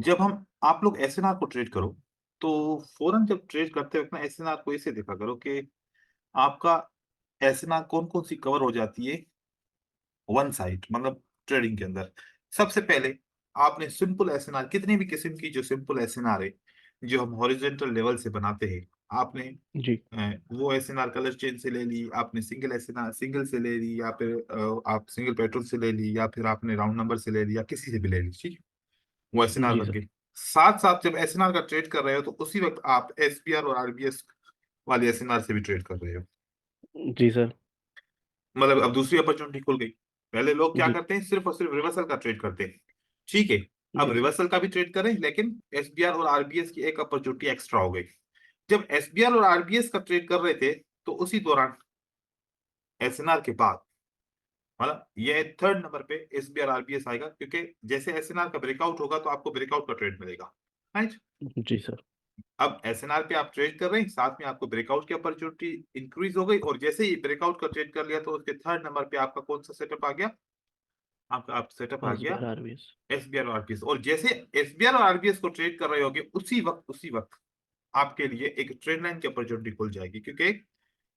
जब हम आप लोग एसएनआर को ट्रेड करो, तो फ़ौरन जब ट्रेड करते वक़्त ना एसएनआर को ऐसे देखा करो कि आपका एसएनआर कौन-कौन सी कवर हो जाती है वन साइड मतलब ट्रेडिंग के अंदर। सबसे पहले आपने सिंपल एसएनआर कितनी भी किस्म की जो सिंपल एसएनआर है, जो हम हॉरिज़ॉन्टल लेवल से बनाते हैं, आपने जी, वो एसएनआर कलर चेन से ले ली, आपने सिंगल एसएनआर सिंगल से ले ली या फिर आप सिंगल पैटर्न से ले ली या फिर आपने राउंड नंबर से ले लिया, किसी से भी ले ली, ठीक है? वो एसएनआर जी बन सर। गई। साथ-साथ जब एसएनआर का ट्रेड कर रहे हो, तो उसी वक़्त आप एसपीआर और आरबीएस वाले एसएनआर से भी ट्रेड कर रहे हो। जी सर। मतलब अब दूसरी अपॉर्च्युनिटी खुल गई। पहले लोग क्या जी, करते हैं, सिर्फ़ और सिर्फ़ रिवर्सल का ट्रेड करते हैं। ठीक है, अब जी सर। रिवर्सल का भी ट्रेड करें, लेकिन एसबीआर और आरबीएस की एक अपॉर्च्युनिटी एक्स्ट्रा हो गई। जब एसबीआर और आरबीएस का ट्रेड कर रहे थे, तो उसी दौरान एसएनआर के बाद मतलब ये थर्ड नंबर पे एसबीआर आरबीएस आएगा, क्योंकि जैसे एसएनआर का ब्रेकआउट होगा, तो आपको ब्रेकआउट का ट्रेड मिलेगा, राइट? जी सर। अब एसएनआर पे आप ट्रेड कर रहे हैं, साथ में आपको ब्रेकआउट की अपॉर्च्युनिटी इंक्रीज़ हो गई और जैसे ही ब्रेकआउट का ट्रेड कर लिया, तो उसके थर्ड नंबर पे आपका कौन-सा सेटअप आ गया? आपका आप सेटअप आ गया एसबीआई आरबीएस। एसबीआर और आरबीएस, और जैसे एसबीआर और आरबीएस को ट्रेड कर रहे होगे, उसी वक़्त आपके लिए एक ट्रेड लाइन की अपॉर्च्युनिटी खुल जाएगी, क्योंकि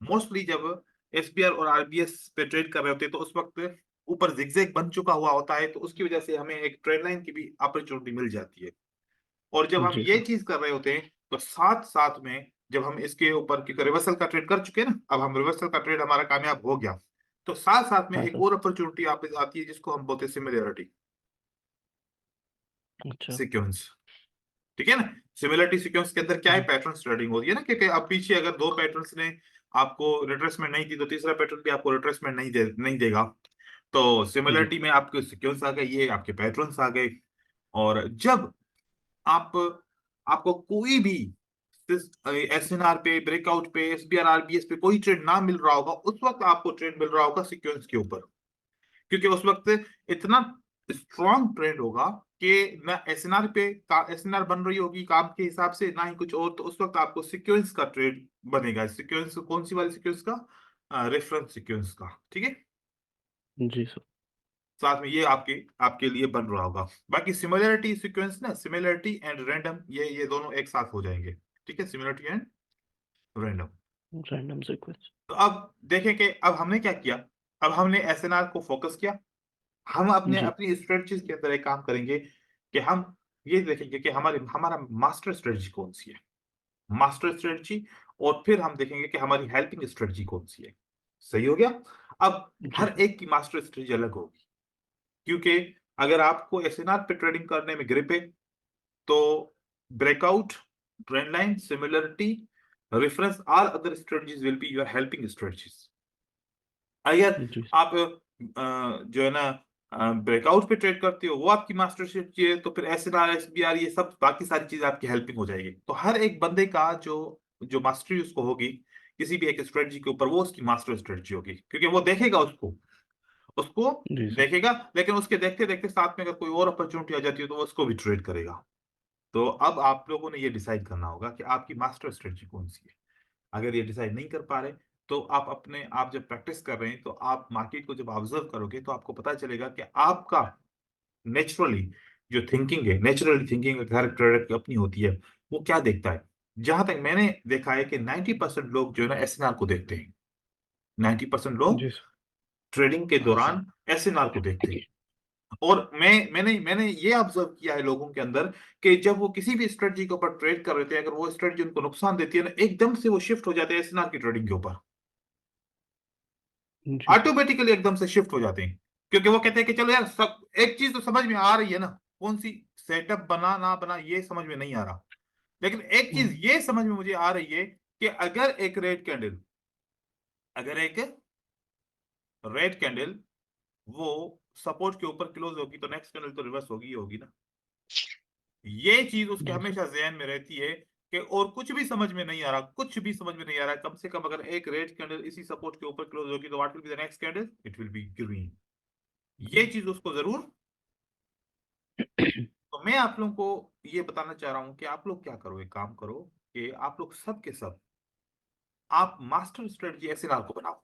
मोस्टली जब एसबीआर और आरबीएस पे ट्रेड कर रहे होते हैं, तो उस वक़्त ऊपर ज़िगज़ैग बन चुका हुआ होता है, तो उसकी वजह से हमें एक ट्रेड लाइन की भी अपॉर्च्युनिटी मिल जाती है। और जब हम जी ये सर। चीज़ कर रहे होते हैं, तो साथ-साथ में जब हम इसके ऊपर क्योंकि रिवर्सल का ट्रेड कर चुके हैं ना, अब हम रिवर्सल का ट्रेड हमारा कामयाब हो गया। तो साथ-साथ में हाँ एक सर। और अपॉर्च्युनिटी आप आती है, जिसको हम बोलते हैं सिमिलैरिटी अच्छा। सीक्वेंस, ठीक है ना? सिमिलैरिटी सीक्वेंस के अंदर क्या है, जी, पैटर्न्स ट्रेडिंग होती है ना, क्योंकि अब पीछे अगर 2 पैटर्न्स ने आपको रिट्रेसमेंट नहीं दी, तो तीसरा पैटर्न भी आपको रिट्रेसमेंट नहीं देगा। तो जी, सिमिलैरिटी में आपके सीक्वेंस आ गए, ये आपके पैटर्न्स आ गए। और जब आप आपको कोई भी एसएनआर पे, ब्रेकआउट पे, एसबीआर, आरबीएस पे कोई ट्रेड ना मिल रहा होगा, उस वक़्त आपको ट्रेड मिल रहा होगा सीक्वेंस के ऊपर। क्योंकि उस वक़्त इतना स्ट्रॉन्ग ट्रेंड होगा कि ना एसएनआर पे का एसएनआर बन रही होगी काम के हिसाब से, ना ही कुछ और, तो उस वक़्त आपको सीक्वेंस का ट्रेड बनेगा। सीक्वेंस कौन-सी वाली सीक्वेंस का? रेफरेंस सीक्वेंस का, ठीक है? जी सर। साथ में ये आपके आपके लिए बन रहा होगा। बाकी सिमिलैरिटी सीक्वेंस ना, सिमिलैरिटी एंड रैंडम, ये दोनों एक साथ हो जाएँगे। ठीक है? Similarity and random. Random sequence. तो अब देखें कि अब हमने क्या किया? अब हमने एसएनआर को फ़ोकस किया। हम अपने जी, अपनी स्ट्रेटजीज़ के अंदर एक काम करेंगे कि हम ये देखेंगे कि हमारा मास्टर स्ट्रेटजी कौन-सी है। मास्टर स्ट्रेटजी, और फिर हम देखेंगे कि हमारी हेल्पिंग स्ट्रेटजी कौन-सी है। सही हो गया? अब जी हर सर। एक की मास्टर स्ट्रेटजी अलग होगी, क्योंकि अगर आपको एसएनआर पे ट्रेडिंग करने में ग्रिप है, तो breakout, trend line, similarity, reference, all other strategies will be your helping strategies. अगर जी सर। आप जो है ना ब्रेकआउट पे ट्रेड करते हो, वो आपकी मास्टर स्ट्रेटजी है, तो फिर एसएनआर, एसबीआर, ये सब बाकी सारी चीजें आपकी हेल्पिंग हो जाएगी। तो हर एक बंदे का जो जो मास्टरी उसको होगी किसी भी एक स्ट्रेटजी के ऊपर, वो उसकी मास्टर स्ट्रेटजी होगी, क्योंकि वो देखेगा उसको उसको जी सर। देखेगा, लेकिन उसके देखते-देखते साथ में अगर कोई और अपॉर्च्युनिटी आ जाती है, तो वो उसको भी ट्रेड करेगा। तो अब आप लोगों ने ये डिसाइड करना होगा कि आपकी मास्टर स्ट्रेटजी कौन-सी है। अगर ये डिसाइड नहीं कर पा रहे, तो आप जब प्रैक्टिस कर रहे हैं, तो आप मार्केट को जब ऑब्जर्व करोगे, तो आपको पता चलेगा कि आपका नेचुरली जो थिंकिंग है, नेचुरली थिंकिंग हर ट्रेडर की अपनी होती है, वो क्या देखता है? जहाँ तक मैंने देखा है कि 90% लोग जो है ना एसएनआर को देखते हैं। 90% लोग जी सर। ट्रेडिंग के दौरान एसएनआर को देखते हैं। और मैंने ये ऑब्जर्व किया है लोगों के अंदर कि जब वो किसी भी स्ट्रेटजी के ऊपर ट्रेड कर रहे थे, अगर वो स्ट्रेटजी उनको नुकसान देती है ना, एकदम से वो शिफ्ट हो जाते हैं एसएनआर की ट्रेडिंग के ऊपर। जी सर। ऑटोमेटिकली एकदम से शिफ्ट हो जाते हैं। क्योंकि वो कहते हैं कि चलो यार, सब एक चीज़ तो समझ में आ रही है ना, कौन-सी सेटअप बना ना बना ये समझ में नहीं आ रहा। लेकिन एक चीज़ हुँ, ये समझ में मुझे आ रही है कि अगर एक रेड कैंडल वो सपोर्ट के ऊपर क्लोज़ होगी, तो नेक्स्ट कैंडल तो रिवर्स होगी ही होगी ना। ये चीज़ उसके जी सर। हमेशा ज़हन में रहती है कि और कुछ भी समझ में नहीं आ रहा, कुछ भी समझ में नहीं आ रहा है, कम से कम अगर एक रेड कैंडल इसी सपोर्ट के ऊपर क्लोज़ होगी, तो what will be the next candle? It will be green. ये चीज़ उसको ज़रूर। तो मैं आप लोगों को ये बताना चाह रहा हूँ कि आप लोग क्या करो, एक काम करो कि आप लोग सब के सब आप मास्टर स्ट्रेटजी एसएनआर को बनाओ।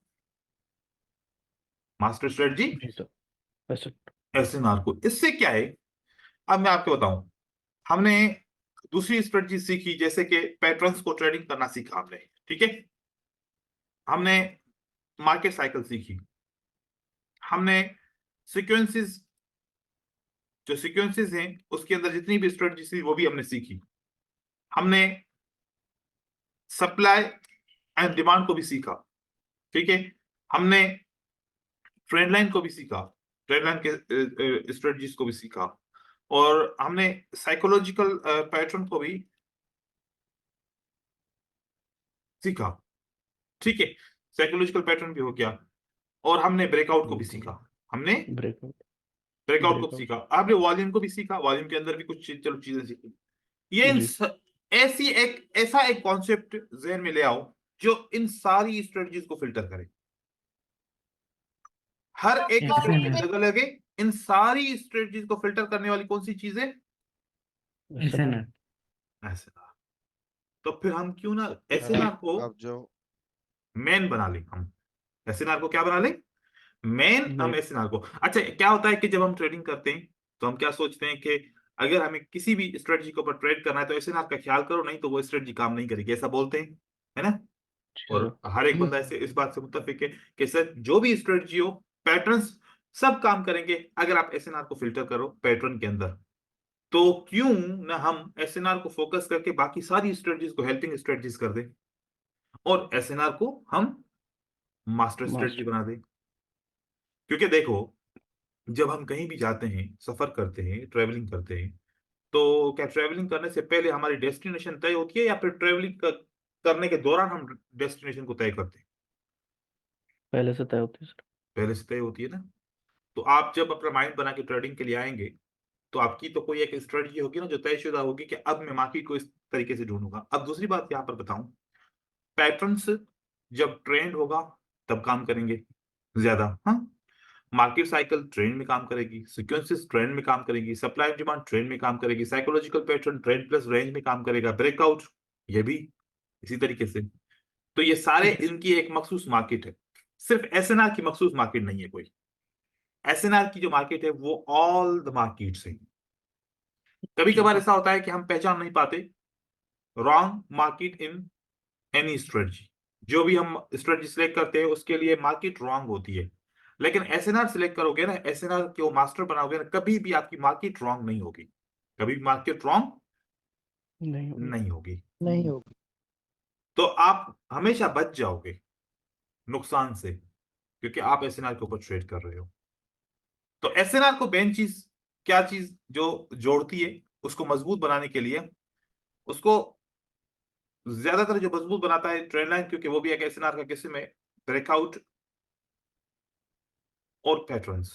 मास्टर स्ट्रेटजी जी सर। ऐसा। एसएनआर को। इससे क्या है, अब मैं आपको बताऊँ, हमने दूसरी स्ट्रेटजी सीखी, जैसे कि पैटर्न्स को ट्रेडिंग करना सीखा हमने, ठीक है। हमने मार्केट साइकिल सीखी, हमने सीक्वेंसेस, जो सीक्वेंसेस हैं उसके अंदर जितनी भी स्ट्रेटजी थी वो भी हमने सीखी। हमने सप्लाई एंड डिमांड को भी सीखा, ठीक है। हमने ट्रेंड लाइन को भी सीखा, ट्रेंड लाइन के स्ट्रेटजीज को भी सीखा, और हमने साइकोलॉजिकल पैटर्न को भी सीखा, ठीक है। साइकोलॉजिकल पैटर्न भी हो गया, और हमने ब्रेकआउट को भी सीखा। हमने ब्रेकआउट ब्रेकआउट को ब्रेकआउट सीखा, आपने वॉल्यूम को भी सीखा, वॉल्यूम के अंदर भी कुछ चलो चीजें सीखी। ये जी ऐसा एक कॉन्सेप्ट जहन में ले आओ जो इन सारी स्ट्रेटजीज को फिल्टर करे। हर एक स्ट्रेटजी SNR जगह लगे, इन सारी स्ट्रेटजीज को फिल्टर करने वाली कौन सी चीज है? SNR SNR. तो फिर हम क्यों ना एसएनआर को अब जो मेन बना ले, हम एसएनआर को क्या बना ले? मेन। हम Main। एसएनआर को, अच्छा क्या होता है कि जब हम ट्रेडिंग करते हैं तो हम क्या सोचते हैं कि अगर हमें किसी भी स्ट्रेटजी के ऊपर ट्रेड करना है तो एसएनआर का ख्याल करो, नहीं तो वो स्ट्रेटजी काम नहीं करेगी, ऐसा बोलते हैं, है ना। जी और सर। हर एक बंदा ऐसे इस बात से मुत्तफिक है कि सर जो भी स्ट्रेटजी हो, पैटर्न्स सब काम करेंगे अगर आप एसएनआर को फिल्टर करो पैटर्न के अंदर। तो क्यों ना हम एसएनआर को फोकस करके बाकी सारी स्ट्रेटजीज को हेल्पिंग स्ट्रेटजीज कर दें, और एसएनआर को हम मास्टर स्ट्रेटजी मास्टर। बना दें। क्योंकि देखो, जब हम कहीं भी जाते हैं, सफर करते हैं, ट्रेवलिंग करते हैं, तो क्या ट्रेवलिंग करने से पहले हमारी डेस्टिनेशन तय होती है, या फिर ट्रेवलिंग करने के दौरान हम डेस्टिनेशन को तय करते हैं? पहले से तय होती है सर। पहले से तय होती है ना। तो आप जब अपना माइंड बना के ट्रेडिंग के लिए आएंगे, तो आपकी तो कोई एक स्ट्रेटजी होगी ना जो तयशुदा होगी कि अब मैं मार्केट को इस तरीके से ढूंढूंगा। अब दूसरी बात यहाँ पर बताऊं, पैटर्न्स जब ट्रेंड होगा तब काम करेंगे ज्यादा, हाँ। मार्केट साइकिल ट्रेंड में काम करेगी, सीक्वेंसेस ट्रेंड में काम करेगी, सप्लाई डिमांड ट्रेंड में काम करेगी, psychological pattern trend plus range में काम करेगा, ब्रेकआउट ये भी इसी तरीके से। तो ये सारे इनकी एक मखसूस मार्केट है, सिर्फ एसएनआर की मखसूस मार्केट नहीं है कोई। एसएनआर की जो मार्केट है वो ऑल द मार्केट्स है। कभी कभार ऐसा होता है कि हम पहचान नहीं पाते wrong market in any strategy. जो भी हम स्ट्रेटजी सिलेक्ट करते हैं उसके लिए मार्केट रॉन्ग होती है, लेकिन एसएनआर सिलेक्ट करोगे ना, एसएनआर के वो मास्टर बनाओगे ना, कभी भी आपकी मार्केट रॉन्ग नहीं होगी, कभी भी मार्केट रॉन्ग नहीं होगी। नहीं होगी। नहीं होगी। तो आप हमेशा बच जाओगे नुकसान से, क्योंकि आप एसएनआर के ऊपर ट्रेड कर रहे हो। तो एसएनआर को मेन चीज, क्या चीज जो जोड़ती है उसको मजबूत बनाने के लिए, उसको ज्यादातर जो मजबूत बनाता है ट्रेंड लाइन, क्योंकि वो भी एक एसएनआर का किस्म है, ब्रेकआउट और पैटर्न्स,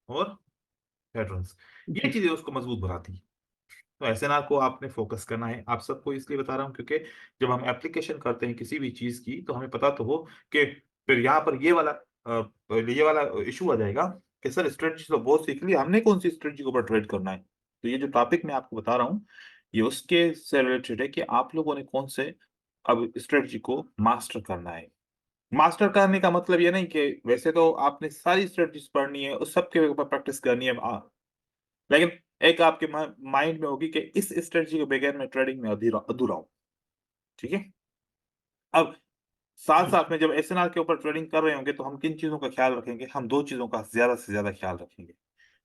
और पैटर्न्स ये जी चीजें उसको मजबूत बनाती है। तो एसएनआर को आपने फोकस करना है। आप सबको इसलिए बता रहा हूं क्योंकि जब हम एप्लीकेशन करते हैं किसी भी चीज की तो हमें पता तो हो कि फिर यहाँ पर ये वाला इशू आ जाएगा कि सर स्ट्रेटजी तो बहुत सीख ली, हमने कौन सी स्ट्रेटजी के ऊपर ट्रेड करना है। तो ये जो टॉपिक मैं आपको बता रहा हूँ ये उसके से रिलेटेड है कि आप लोगों ने कौन से अब स्ट्रेटजी को मास्टर करना है। मास्टर करने का मतलब ये नहीं कि वैसे तो आपने सारी स्ट्रेटजीज पढ़नी है, उस सबके ऊपर प्रैक्टिस करनी है, लेकिन एक आपके माइंड में होगी कि इस स्ट्रेटजी के बगैर मैं ट्रेडिंग में अधूरा अधूरा हूं, ठीक है। अब साथ साथ में जब एसएनआर के ऊपर ट्रेडिंग कर रहे होंगे तो हम किन चीजों का ख्याल रखेंगे? हम दो चीजों का ज्यादा से ज्यादा ख्याल रखेंगे।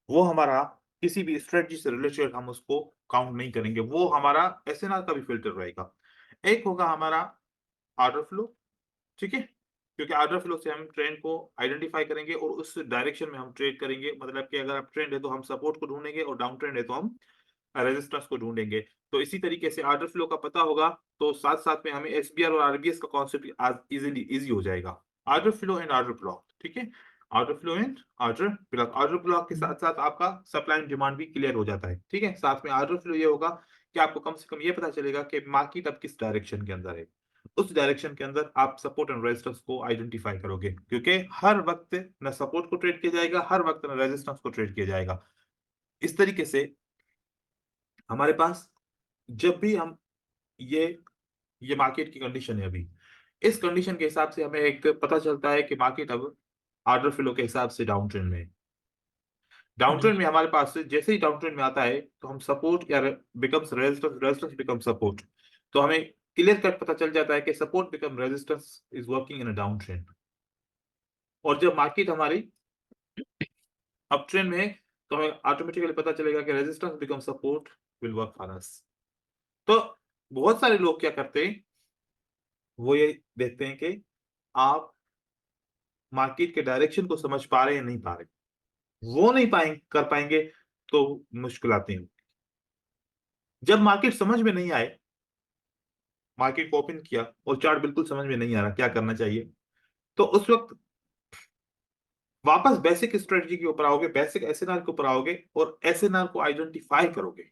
वो हमारा किसी भी स्ट्रेटजी से रिलेटेड हम उसको काउंट नहीं करेंगे, वो हमारा एसएनआर का भी फिल्टर रहेगा। एक होगा हमारा ऑर्डर फ्लो, ठीक है, क्योंकि ऑर्डर फ्लो से हम ट्रेंड को आइडेंटिफाई करेंगे और उस डायरेक्शन में हम ट्रेड करेंगे। मतलब कि अगर आप ट्रेंड है तो हम सपोर्ट को ढूंढेंगे, और डाउन ट्रेंड है तो हम रेजिस्टेंस को ढूंढेंगे। तो इसी तरीके से ऑर्डर फ्लो का पता होगा तो साथ साथ में हमें एसबीआर और आरबीएस का कॉन्सेप्ट इजी हो जाएगा। Order flow and order block, ठीक है, order flow and order block. Order block के साथ साथ आपका सप्लाई एंड डिमांड भी क्लियर हो जाता है, ठीक है। साथ में ऑर्डर फ्लो ये होगा कि आपको कम से कम ये पता चलेगा कि मार्केट अब किस डायरेक्शन के अंदर है, उस डायरेक्शन के अंदर आप सपोर्ट एंड रेजिस्टेंस को आइडेंटिफाई करोगे, क्योंकि हर वक्त न सपोर्ट को ट्रेड किया जाएगा, हर वक्त न रेजिस्टेंस को ट्रेड किया जाएगा। इस तरीके से हमारे पास जब भी हम ये ये मार्केट की कंडीशन है अभी, इस कंडीशन के हिसाब से हमें एक पता चलता है कि मार्केट अब ऑर्डर फ्लो के हिसाब से डाउन ट्रेंड में है। डाउन जी ट्रेंड में हमारे पास जैसे ही डाउन ट्रेंड में आता है तो हम सपोर्ट या becomes resistance, resistance become support, तो हमें क्लियर कट पता चल जाता है कि support become resistance is working in a down trend. और जब मार्केट हमारी अप ट्रेंड में है तो हमें ऑटोमेटिकली पता चलेगा कि resistance become support will work for us. तो बहुत सारे लोग क्या करते हैं, वो ये देखते हैं कि आप मार्केट के डायरेक्शन को समझ पा रहे हैं नहीं पा रहे, वो नहीं पाएंगे कर पाएंगे तो मुश्किल आती है। जब मार्केट समझ में नहीं आए, मार्केट को ओपन किया और चार्ट बिल्कुल समझ में नहीं आ रहा क्या करना चाहिए, तो उस वक्त वापस बेसिक स्ट्रेटजी के ऊपर आओगे, बेसिक एसएनआर के ऊपर आओगे और एसएनआर को आइडेंटिफाई करोगे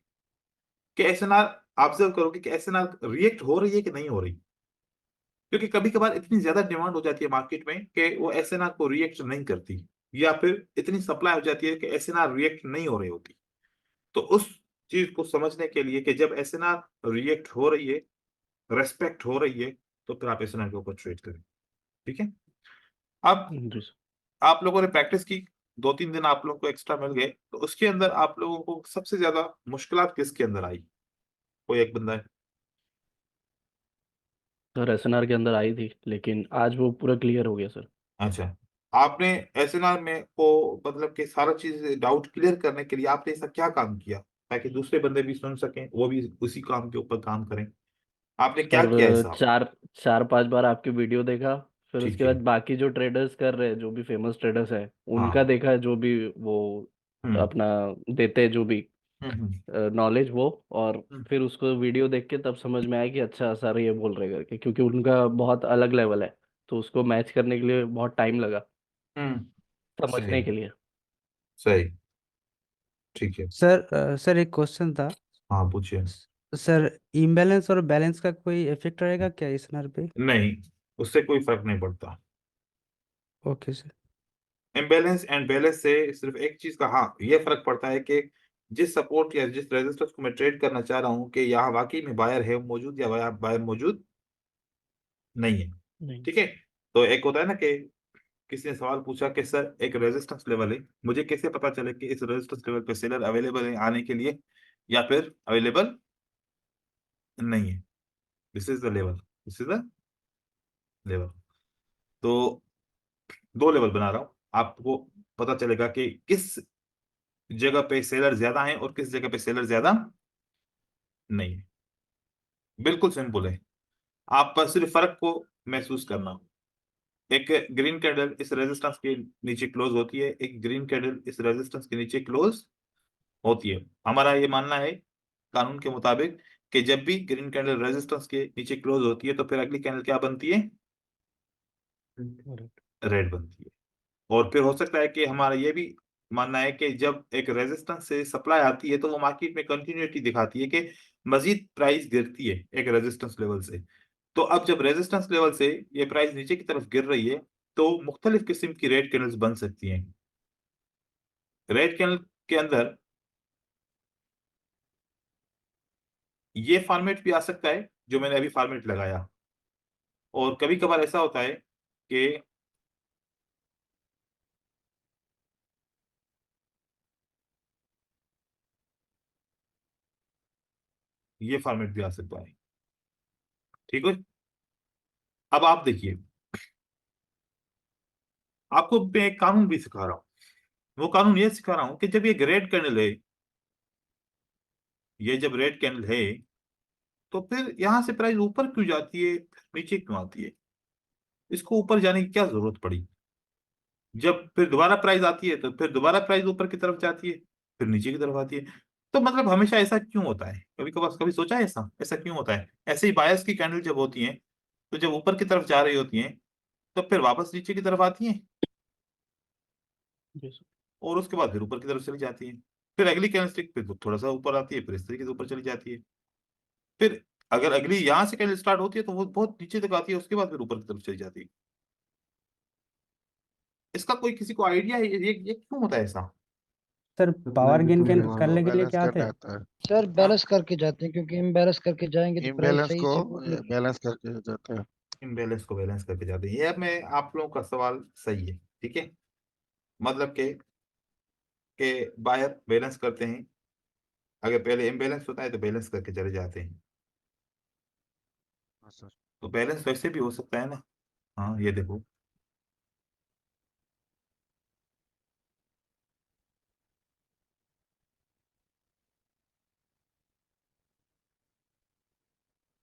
कि एसएनआर ऑब्जर्व करोगे कि एसएनआर रिएक्ट हो रही है कि नहीं हो रही। क्योंकि कभी कभार इतनी ज्यादा डिमांड हो जाती है मार्केट में कि वो एसएनआर को रिएक्ट नहीं करती, या फिर इतनी सप्लाई हो जाती है कि एसएनआर रिएक्ट नहीं हो रही होती। तो उस चीज को समझने के लिए कि जब एसएनआर रिएक्ट हो रही है, रेस्पेक्ट हो रही है, तो फिर आप एसएनआर के ऊपर ट्रेड करें। ठीक है। अब जी सर। आप लोगों ने प्रैक्टिस की, 2-3 दिन आप लोगों को एक्स्ट्रा मिल गए, तो उसके अंदर आप लोगों को सबसे ज्यादा मुश्किलात किसके अंदर आई? कोई एक बंदा है। सर एसएनआर के अंदर आई थी, लेकिन आज वो पूरा क्लियर हो गया सर। अच्छा, आपने एसएनआर में को मतलब कि सारा चीज डाउट क्लियर करने के लिए आपने ऐसा क्या काम किया ताकि दूसरे बंदे भी सुन सकें, वो भी उसी काम के ऊपर काम करें? आपने क्या सर किया ऐसा? चार चार पांच बार आपकी वीडियो देखा, फिर ठीक उसके है। बाद बाकी जो ट्रेडर्स कर रहे हैं, जो भी फेमस ट्रेडर्स हैं, उनका हाँ। देखा, जो भी वो हम्म अपना देते हैं, जो भी हम्म नॉलेज वो। और हम्म फिर उसको वीडियो देख के तब समझ में आया कि अच्छा सर ये बोल रहे करके, क्योंकि उनका बहुत अलग लेवल है, तो उसको मैच करने के लिए बहुत टाइम लगा हम्म, समझने सही के लिए। सही। ठीक है। सर एक क्वेश्चन था। हाँ पूछिए। सर इम्बैलेंस और बैलेंस का कोई इफेक्ट रहेगा क्या इस नर पे? नहीं, उससे कोई फर्क नहीं पड़ता। Okay sir. Imbalance and balance से सिर्फ एक चीज का हाँ ये फर्क पड़ता है कि जिस सपोर्ट या जिस रेजिस्टेंस को मैं ट्रेड करना चाह रहा हूँ कि यहाँ वाकई में बायर है मौजूद या बायर मौजूद नहीं है। नहीं। ठीक है। तो एक होता है ना कि किसी ने सवाल पूछा कि सर एक रेजिस्टेंस लेवल है, मुझे कैसे पता चले कि इस रेजिस्टेंस लेवल पे सेलर अवेलेबल है आने के लिए या फिर अवेलेबल नहीं है? This is the level, this is the level. तो 2 लेवल बना रहा हूँ, आपको पता चलेगा कि किस जगह पे सेलर ज्यादा है और किस जगह पे सेलर ज्यादा नहीं है। बिल्कुल सिंपल है, आप बस सिर्फ फर्क को महसूस करना। एक ग्रीन कैंडल इस रेजिस्टेंस के नीचे क्लोज होती है, एक ग्रीन कैंडल इस रेजिस्टेंस के नीचे क्लोज होती है। हमारा ये मानना है कानून के मुताबिक कि जब भी ग्रीन कैंडल रेजिस्टेंस के नीचे क्लोज होती है तो फिर अगली कैंडल क्या बनती है? Correct. रेड बनती है। और फिर हो सकता है कि हमारा ये भी मानना है कि जब एक रेजिस्टेंस से सप्लाई आती है तो वो मार्केट में कंटिन्यूटी दिखाती है कि मजीद प्राइस गिरती है एक रेजिस्टेंस लेवल से। तो अब जब रेजिस्टेंस लेवल से ये प्राइस नीचे की तरफ गिर रही है तो मुख्तलिफ किस्म की रेड कैंडल्स बन सकती हैं। रेड कैंडल के अंदर ये फॉर्मेट भी आ सकता है जो मैंने अभी फॉर्मेट लगाया, और कभी कभार ऐसा होता है कि ये फॉर्मेट भी आ सकता है। ठीक है। अब आप देखिए, आपको मैं एक कानून भी सिखा रहा हूँ। वो कानून ये सिखा रहा हूँ कि जब ये रेड कैंडल है, ये जब रेड कैंडल है तो फिर यहां से प्राइस ऊपर क्यों जाती है, नीचे क्यों आती है? इसको ऊपर जाने की क्या जरूरत पड़ी? जब फिर दोबारा प्राइस आती है तो फिर दोबारा प्राइस ऊपर की तरफ जाती है, फिर नीचे की तरफ आती है। तो मतलब हमेशा ऐसा क्यों होता है? कभी कभार कभी सोचा है ऐसा ऐसा क्यों होता है? ऐसे ही बायस की कैंडल जब होती हैं तो जब ऊपर की तरफ जा रही होती हैं तो फिर वापस नीचे की तरफ आती हैं Yes. और उसके बाद फिर ऊपर की तरफ चली जाती हैं। फिर अगली कैंडलस्टिक फिर थोड़ा सा ऊपर आती है, फिर इस तरीके से ऊपर चली जाती है। फिर अगर अगली यहाँ से कैंडल स्टार्ट होती है तो वो बहुत नीचे तक आती है, उसके बाद फिर ऊपर की तरफ चली जाती है। इसका कोई किसी को आइडिया है ये क्यों होता है ऐसा? सर पावर गेन को करने के लिए बैलेंस क्या करना थे? आता है। सर हाँ, बैलेंस करके जाते हैं, क्योंकि इम्बैलेंस करके जाएंगे तो प्राइस इम्बैलेंस सही को सपोर्ट नहीं। बैलेंस करके जाता है। इम्बैलेंस को बैलेंस करके जाते हैं। ये मैं आप लोगों का सवाल सही है। ठीक है। मतलब कि के बायर बैलेंस करते हैं, अगर पहले इम्बैलेंस होता है तो बैलेंस करके चले जाते हैं। हाँ सर। तो बैलेंस वैसे भी हो सकता है ना। हाँ ये देखो,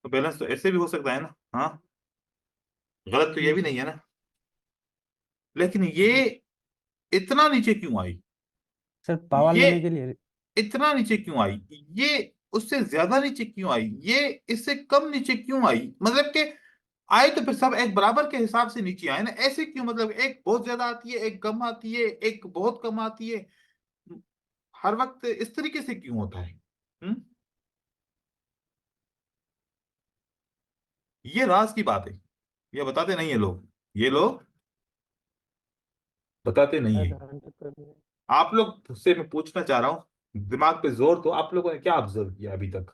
तो बैलेंस तो ऐसे भी हो सकता है ना। हाँ, गलत तो ये भी नहीं है ना। लेकिन ये इतना नीचे क्यों आई, सर पावर ये लेने के लिए। इतना नीचे क्यों आई, ये उससे ज्यादा नीचे क्यों आई, ये इससे कम नीचे क्यों आई, मतलब कि आए तो फिर सब एक बराबर के हिसाब से नीचे आए ना, ऐसे क्यों, मतलब एक बहुत ज्यादा आती है, एक कम आती है, एक बहुत कम आती है, हर वक्त इस तरीके से क्यों होता है? ये राज की बात है, ये बताते नहीं है लोग, ये लोग बताते नहीं है। आप लोग से मैं पूछना चाह रहा हूं, दिमाग पे जोर दो, आप लोगों ने क्या ऑब्जर्व किया अभी तक?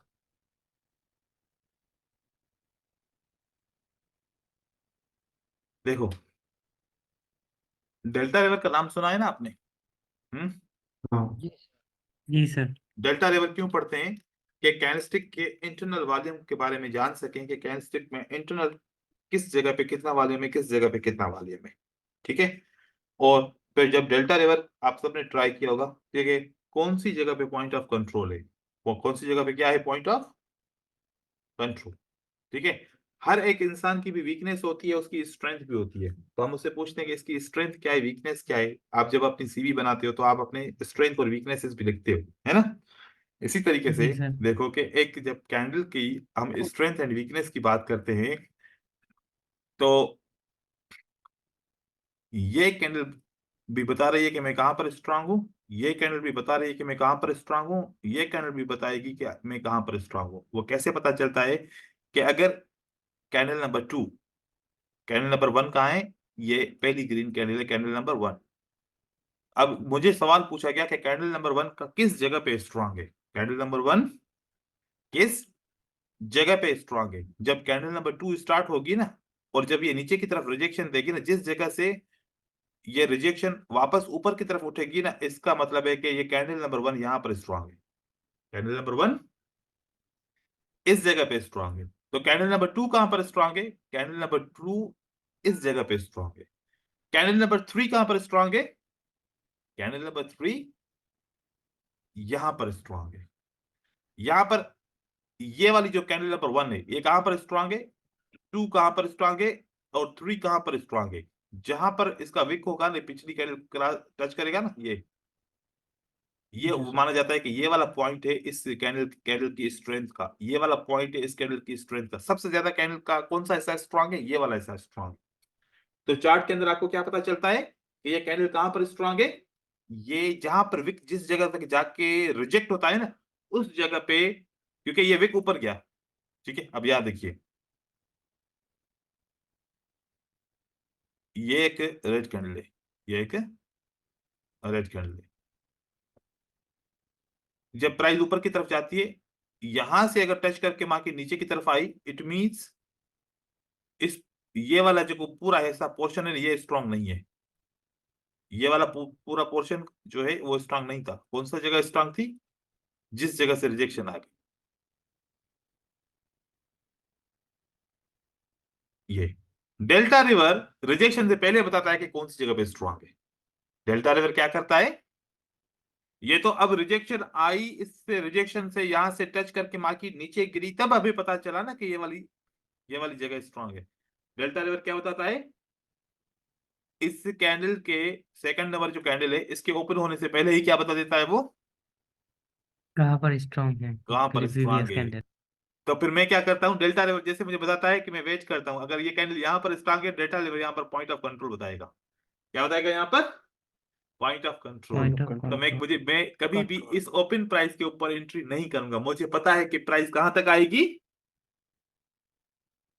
देखो, डेल्टा लेवल का नाम सुना है ना आपने? हम्म। जी जी सर। डेल्टा लेवल क्यों पढ़ते हैं? कि कैंडलस्टिक के इंटरनल वॉल्यूम के बारे में जान सकें कि कैंडलस्टिक में इंटरनल किस जगह पे कितना वॉल्यूम है, किस जगह पे कितना वॉल्यूम है। ठीक है। और फिर जब डेल्टा लेवल आप सबने ट्राई किया होगा, ठीक है, कौन सी जगह पे पॉइंट ऑफ कंट्रोल है, वो कौन सी जगह पे क्या है पॉइंट ऑफ कंट्रोल। ठीक है। हर एक इंसान की भी वीकनेस होती है, उसकी स्ट्रेंथ भी होती है, तो हम उससे पूछते हैं कि इसकी स्ट्रेंथ क्या है, वीकनेस क्या है। आप जब अपनी सीवी बनाते हो तो आप अपने स्ट्रेंथ और वीकनेसेस भी लिखते हो, है ना? इसी तरीके से जी सर। देखो कि एक जब कैंडल की हम स्ट्रेंथ एंड वीकनेस की बात करते हैं, तो ये कैंडल भी बता रही है कि मैं कहां पर स्ट्रांग हूं, ये कैंडल भी बता रही है कि मैं कहां पर स्ट्रांग हूं, ये कैंडल भी बताएगी कि मैं कहां पर स्ट्रांग हूं। वो कैसे पता चलता है? कि अगर कैंडल नंबर 2, कैंडल नंबर 1 कहाँ है, ये पहली ग्रीन कैंडल है, कैंडल नंबर 1। अब मुझे सवाल पूछा गया कि कैंडल नंबर 1 का किस जगह पे स्ट्रांग है, कैंडल नंबर 1 किस जगह पे स्ट्रांग है। जब कैंडल नंबर 2 स्टार्ट होगी ना, और जब ये नीचे की तरफ रिजेक्शन देगी ना, जिस जगह से ये रिजेक्शन वापस ऊपर की तरफ उठेगी ना, इसका मतलब है कि ये कैंडल नंबर 1 यहां पर स्ट्रांग है, कैंडल नंबर 1 इस जगह पे स्ट्रांग है। तो कैंडल नंबर 2 कहां पर स्ट्रांग है, कैंडल नंबर 2 इस जगह पे स्ट्रांग है। कैंडल नंबर 3 कहां पर स्ट्रांग है, कैंडल नंबर 3 यहां पर स्ट्रांग है। यहां पर ये वाली जो कैंडल नंबर 1 है, ये कहां पर स्ट्रांग है, 2 कहां पर स्ट्रांग है, और 3 कहां पर स्ट्रांग है। जहां पर इसका विक होगा ना, पिछली कैंडल टच करेगा ना, ये जी सर। माना जाता है कि ये वाला पॉइंट है इस कैंडल कैंडल की स्ट्रेंथ का, ये वाला पॉइंट है इस कैंडल की स्ट्रेंथ का। सबसे ज्यादा कैंडल का कौन सा हिस्सा स्ट्रांग है, ये वाला हिस्सा स्ट्रांग है। तो चार्ट के अंदर आपको क्या पता चलता है कि ये कैंडल कहां पर स्ट्रांग है, ये जहां पर विक जिस जगह तक जाके रिजेक्ट होता है ना, उस जगह पे, क्योंकि ये विक ऊपर गया। ठीक है, अब यहां देखिए, ये एक रेड कैंडल है, ये एक रेड कैंडल है। जब प्राइस ऊपर की तरफ जाती है, यहां से अगर टच करके मार्केट नीचे की तरफ आई, इट मींस इस ये वाला जो पूरा हिस्सा पोर्शन है, ये स्ट्रांग नहीं है। ये वाला पूरा पोर्शन जो है वो स्ट्रांग नहीं था। कौन सा जगह स्ट्रांग थी, जिस जगह से रिजेक्शन आ गई, ये डेल्टा रिवर रिजेक्शन से पहले बताता है कि कौन सी जगह पे स्ट्रांग है। डेल्टा रिवर क्या करता है, ये तो अब रिजेक्शन आई, इससे रिजेक्शन से यहां से टच करके मार्केट नीचे गिरी, तब अभी पता चला ना कि ये वाली जगह स्ट्रांग है। डेल्टा रिवर क्या बताता है, इस कैंडल के सेकंड नंबर जो कैंडल है, इसके ओपन होने से पहले ही क्या बता देता है वो, कहाँ पर स्ट्रांग है कहां पर स्ट्रांग प्रीवियस है। कैंडल। तो फिर मैं क्या करता हूँ, डेल्टा लेवल जैसे मुझे बताता है कि मैं वेट करता हूँ, अगर ये कैंडल यहाँ पर स्ट्रांग है, डेल्टा लेवल यहाँ पर पॉइंट ऑफ कंट्रोल बताएगा। क्या बताएगा यहाँ पर, point of control. Point of तो मैं कंट्रोल। कभी भी इस ओपन प्राइस के ऊपर एंट्री नहीं करूंगा, मुझे पता है कि प्राइस कहां तक आएगी,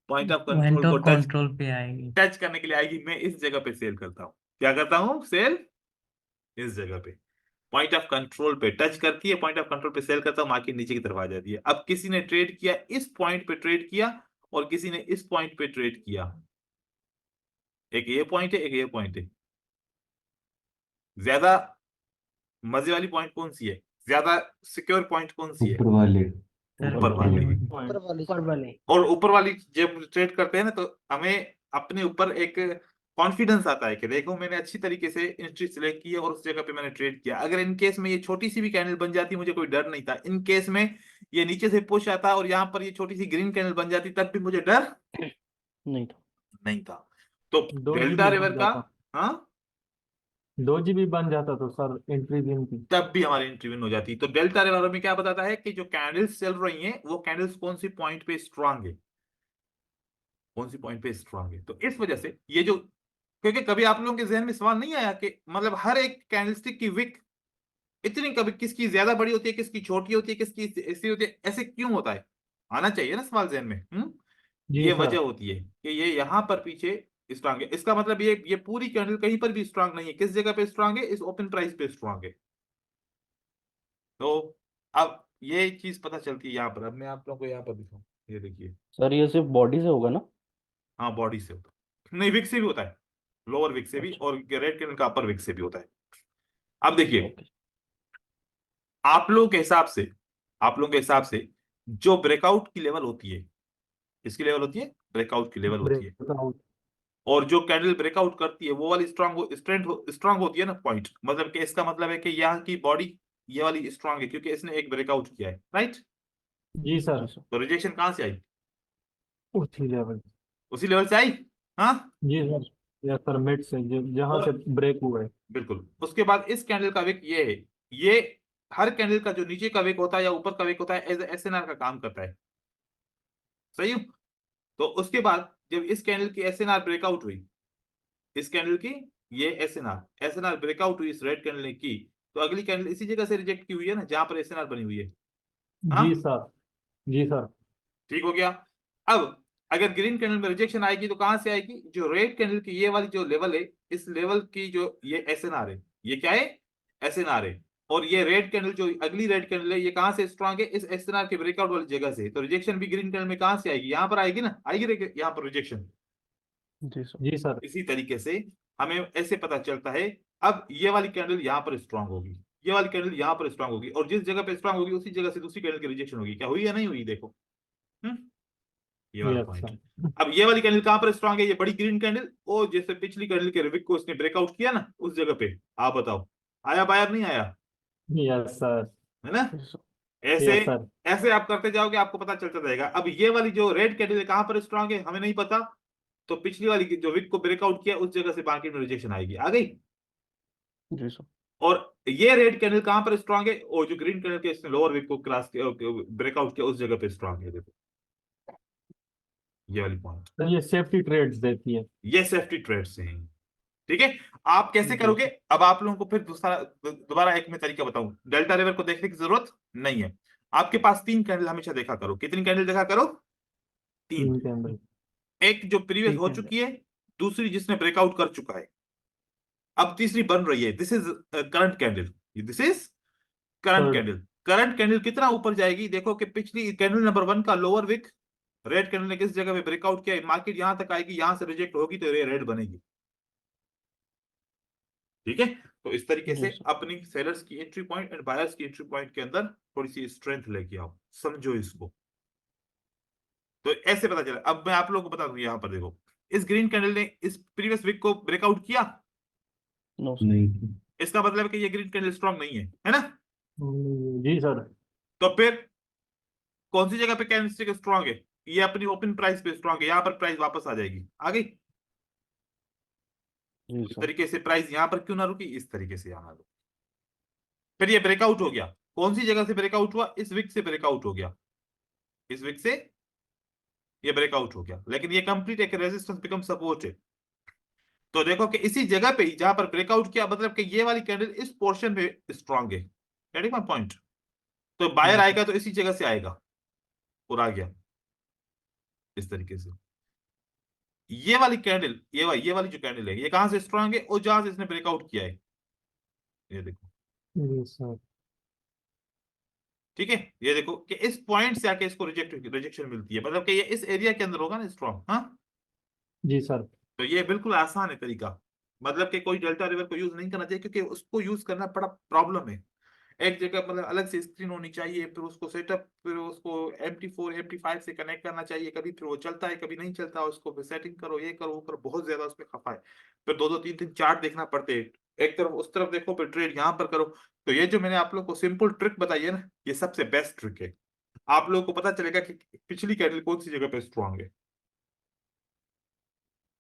पॉइंट ऑफ पॉइंट कंट्रोल को ऑफ टच कंट्रोल पे आएगी। टच करने के लिए आएगी। मैं इस जगह पे सेल करता हूँ, क्या करता हूँ, सेल इस जगह पे, पॉइंट ऑफ कंट्रोल पे टच करती है, पॉइंट ऑफ कंट्रोल पे सेल करता हूँ, मार्केट नीचे की तरफ आ जाती है। अब किसी ने ट्रेड किया इस पॉइंट पे ट्रेड किया, और किसी ने इस पॉइंट पे ट्रेड किया, एक ये पॉइंट है, एक ये पॉइंट है, ज्यादा मजे वाली पॉइंट कौन सी है, ज्यादा सिक्योर पॉइंट कौन सी है? ऊपर वाले ऊपर वाली। ऊपर वाली ऊपर वाले। और ऊपर वाली जब ट्रेड करते हैं ना, तो हमें अपने ऊपर एक कॉन्फिडेंस आता है कि देखो मैंने अच्छी तरीके से एंट्री सिलेक्ट की है और उस जगह पे मैंने ट्रेड किया। अगर इन केस में ये छोटी सी भी कैंडल बन जाती, मुझे कोई डर नहीं था। इन केस में ये नीचे से पुश आता और यहाँ पर ये छोटी सी ग्रीन कैंडल बन जाती, तब भी मुझे डर नहीं था। नहीं था। तो 2 डेल्टा GB रिवर बन का, जाता, हाँ, 2 GB बन जाता तो सर एंट्री दिन की। तब भी हमारी एंट्री विन हो जाती। तो डेल्टा रिवर में क्या बताता है कि जो कैंडल्स चल रही हैं वो कैंडल्स कौन सी पॉइंट पे स्ट्रांग है, कौन सी पॉइंट पे स्ट्रांग है। तो इस वजह से ये जो, क्योंकि कभी आप लोगों के जहन में सवाल नहीं आया कि मतलब हर एक कैंडलस्टिक की विक इतनी, कभी किसकी ज्यादा बड़ी होती है, किसकी छोटी होती है, किसकी ऐसी होती है, ऐसे क्यों होता है? आना चाहिए ना सवाल जहन में। जी ये सर। वजह होती है कि ये यहाँ पर पीछे स्ट्रांग है। इसका मतलब ये पूरी कैंडल कहीं पर भी स्ट्रांग नहीं है। किस जगह पे स्ट्रांग है? इस ओपन प्राइस पे स्ट्रांग है। तो अब ये चीज पता चलती है यहाँ पर। अब मैं आप लोगों को यहाँ पर दिखाऊं, ये देखिए। सर ये सिर्फ बॉडी से होगा ना? हाँ, बॉडी से होता है, नहीं विक से भी होता है, लोअर विक से भी, अच्छा। और रेड कैंडल का अपर विक से भी होता है। अब देखिए, ओके। आप लोगों के हिसाब से, आप लोगों के हिसाब से जो ब्रेकआउट की लेवल होती है, किसकी लेवल होती है? ब्रेकआउट की लेवल होती है। ब्रेकआउट। और जो कैंडल ब्रेकआउट करती है वो वाली स्ट्रांग होती है ना पॉइंट, मतलब कि इसका मतलब है कि यहाँ की बॉडी ये वाली स्ट्रांग है क्योंकि इसने एक ब्रेकआउट किया है, राइट? जी सर। जी सर। तो रिजेक्शन कहां से आई? उसी लेवल। उसी लेवल से आई। हाँ, जी सर। या सर मिड से जहां और से ब्रेक हुआ है। बिल्कुल। उसके बाद इस कैंडल का विक ये है, ये हर कैंडल का जो नीचे का विक होता है या ऊपर का विक होता है एज एसएनआर का काम करता है, सही है? तो उसके बाद जब इस कैंडल की एसएनआर ब्रेकआउट हुई, इस कैंडल की ये एसएनआर ब्रेकआउट हुई इस रेड कैंडल ने की, तो अगली कैंडल इसी जगह से रिजेक्ट की हुई है ना जहां पर एसएनआर बनी हुई है। हाँ, जी सर। जी सर। ठीक हो गया। अब अगर ग्रीन कैंडल में रिजेक्शन आएगी तो कहां से आएगी? जो रेड कैंडल की ये वाली जो लेवल है, इस लेवल की जो ये एसएनआर है, ये क्या है? एसएनआर है। और ये रेड कैंडल जो अगली रेड कैंडल है, ये कहां से स्ट्रांग है? इस एसएनआर के ब्रेकआउट वाली जगह से। तो रिजेक्शन भी ग्रीन कैंडल में कहां से आएगी? यहां पर आएगी ना, आएगी यहाँ पर रिजेक्शन। जी सर। जी सर। इसी तरीके से हमें ऐसे पता चलता है। अब ये वाली कैंडल यहाँ पर स्ट्रांग होगी, ये वाली कैंडल यहाँ पर स्ट्रांग होगी, और जिस जगह पे स्ट्रांग होगी उसी जगह से दूसरी कैंडल की रिजेक्शन होगी। क्या हुई या नहीं हुई? देखो, ये वाला यस पॉइंट। सर। अब ये वाली कैंडल कहां पर स्ट्रांग है? ये बड़ी ग्रीन कैंडल, और जैसे पिछली कैंडल के विक को इसने ब्रेकआउट किया ना, उस जगह पे। आप बताओ, आया बायर नहीं आया? Yes sir. है ना? जी सर। ऐसे यस सर। ऐसे आप करते जाओगे, आपको पता चलता जाएगा। अब ये वाली जो रेड कैंडल है कहां पर स्ट्रांग है हमें नहीं पता, तो पिछली वाली जो विक को ब्रेकआउट किया उस जगह से मार्केट में रिजेक्शन आएगी, आ गई। जी सर। और ये रेड कैंडल कहां पर स्ट्रांग है? और जो ग्रीन कैंडल के इसने लोअर विक को क्रॉस ब्रेकआउट किया उस जगह पे स्ट्रांग है। देखो, ये वाली पॉइंट, सर ये सेफ्टी ट्रेड्स देती है। ये सेफ्टी ट्रेड्स हैं। ठीक है, आप कैसे जी करोगे? सर। अब आप लोगों को फिर दोबारा एक मैं तरीका बताऊं। डेल्टा रिवर को देखने की जरूरत नहीं है। आपके पास 3 कैंडल हमेशा देखा करो। कितनी कैंडल देखा करो? 3। 3 कैंडल। एक जो प्रीवियस ठीक हो है। चुकी है, दूसरी जिसने ब्रेकआउट कर चुका है, अब तीसरी बन रही है। This is current candle, this is current third. Candle. Current candle कितना ऊपर जाएगी? देखो कि पिछली कैंडल नंबर 1 का लोअर विक रेड कैंडल ने किस जगह पे ब्रेकआउट किया, मार्केट यहां तक आएगी, यहां से रिजेक्ट होगी तो ये रेड बनेगी। ठीक है, तो इस तरीके जी से सर। अपनी सेलर्स की एंट्री पॉइंट एंड बायर्स की एंट्री पॉइंट के अंदर थोड़ी सी स्ट्रेंथ लेके आओ, समझो इसको। तो ऐसे पता चला। अब मैं आप लोगों को बता दूं, यहां पर देखो, इस ग्रीन कैंडल ने इस प्रीवियस विक को ब्रेकआउट किया, नो सर। नहीं। इसका मतलब है कि ये ग्रीन कैंडल स्ट्रांग नहीं है ना? जी सर। तो फिर कौन सी जगह पे कैंडलस्टिक स्ट्रांग है? ये अपनी ओपन प्राइस पे स्ट्रांग है, यहां पर प्राइस वापस आ जाएगी, आ गई। जी इस सर। तरीके से प्राइस यहां पर क्यों ना रुकी, इस तरीके से यहां रुकी। फिर ये ब्रेकआउट हो गया, कौन सी जगह से ब्रेकआउट हुआ? इस विक से ब्रेकआउट हो गया, इस विक से ये ब्रेकआउट हो गया, लेकिन ये कंप्लीट एक रेजिस्टेंस बिकम सपोर्ट है। तो देखो कि इसी जगह पे जहां पर ब्रेकआउट किया, मतलब कि ये वाली कैंडल इस पोर्शन पे स्ट्रांग है। Getting my point? तो बायर जी आएगा तो इसी जगह से आएगा और आ गया इस तरीके से। ये वाली कैंडल, ये वाली जो कैंडल है, ये कहां से स्ट्रांग है? और जहां से इसने ब्रेकआउट किया है, ये देखो। जी सर। ठीक है, ये देखो कि इस पॉइंट से आके इसको रिजेक्शन मिलती है, मतलब कि ये इस एरिया के अंदर होगा ना स्ट्रांग। हाँ, जी सर। तो ये बिल्कुल आसान है तरीका। मतलब कि कोई डेल्टा रिवर को यूज नहीं करना चाहिए, क्योंकि उसको यूज करना बड़ा प्रॉब्लम है। एक जगह मतलब अलग से स्क्रीन होनी चाहिए, फिर उसको सेटअप, फिर उसको MT4 MT5 से कनेक्ट करना चाहिए, कभी फिर वो चलता है कभी नहीं चलता, उसको फिर सेटिंग करो, ये करो वो करो, बहुत ज्यादा उसमें खफा है। फिर दो दो तीन तीन चार्ट देखना पड़ते हैं, एक तरफ उस तरफ देखो, फिर ट्रेड यहाँ पर करो। तो ये जो मैंने आप लोग को सिंपल ट्रिक बताई है ना, ये सबसे बेस्ट ट्रिक है। आप लोगों को पता चलेगा कि पिछली कैंडल कौन सी जगह पे स्ट्रांग है।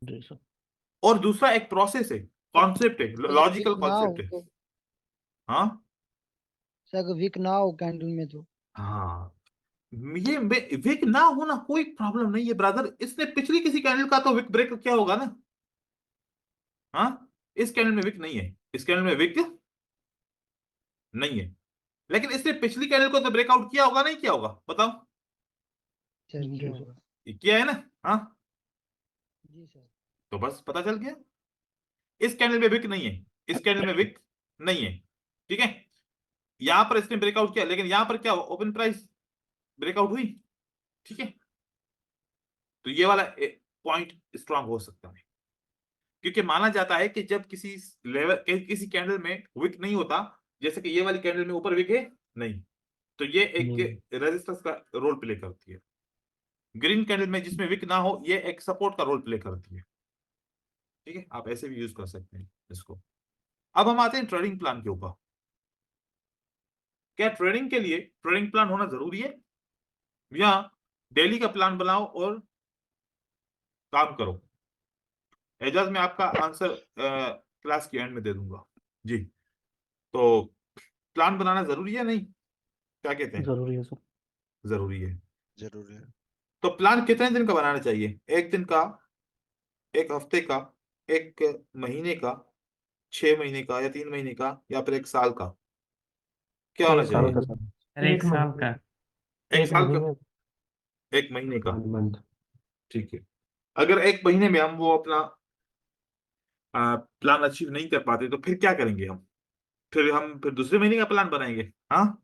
जी सर। और दूसरा एक प्रोसेस है, कॉन्सेप्ट है, अगर लॉजिकल वीक ना हो कॉन्सेप्ट है। तो, हाँ अगर वीक ना हो कैंडल में तो हाँ, ये विक ना होना कोई प्रॉब्लम नहीं है ब्रदर। इसने पिछली किसी कैंडल का तो विक ब्रेक क्या होगा ना। हाँ, इस कैंडल में विक नहीं है, इस कैंडल में विक नहीं है, लेकिन इसने पिछली कैंडल को तो ब्रेकआउट किया होगा, नहीं किया होगा बताओ। सर जी क्या सर। होगा। ये किया है ना। हाँ, जी सर। तो बस पता चल गया, इस कैंडल में विक नहीं है, इस कैंडल में विक नहीं है। ठीक है, यहां पर इसने ब्रेकआउट किया, लेकिन यहां पर क्या ओपन प्राइस ब्रेकआउट हुई। ठीक है, तो ये वाला पॉइंट स्ट्रांग हो सकता है, क्योंकि माना जाता है कि जब किसी लेवल किसी कैंडल में विक नहीं होता, जैसे कि ये वाली कैंडल में ऊपर विक है नहीं, तो ये एक रेजिस्टेंस का रोल प्ले करती है। ग्रीन कैंडल में जिसमें विक ना हो, ये एक सपोर्ट का रोल प्ले करती है। ठीक है, आप ऐसे भी यूज कर सकते हैं इसको। अब हम आते हैं ट्रेडिंग प्लान के ऊपर। क्या ट्रेडिंग के लिए ट्रेडिंग प्लान होना जरूरी है, या डेली का प्लान बनाओ और काम करो? एजाज में आपका आंसर क्लास के एंड में दे दूंगा जी। तो प्लान बनाना जरूरी है नहीं, क्या कहते हैं? जरूरी है सर। जरूरी है। जरूर है। तो प्लान कितने दिन का बनाना चाहिए? एक दिन का, एक हफ्ते का, एक महीने का, 6 महीने का, या 3 महीने का, या फिर एक साल का? क्या होना एक साल चाहिए? का सर। अरे एक एक साल महीने का। एक एक साल का, महीने एक महीने का। 1 मंथ। ठीक है, अगर एक महीने में हम वो अपना प्लान अचीव नहीं कर पाते, तो फिर क्या करेंगे हम? फिर दूसरे महीने का प्लान बनाएंगे। हाँ,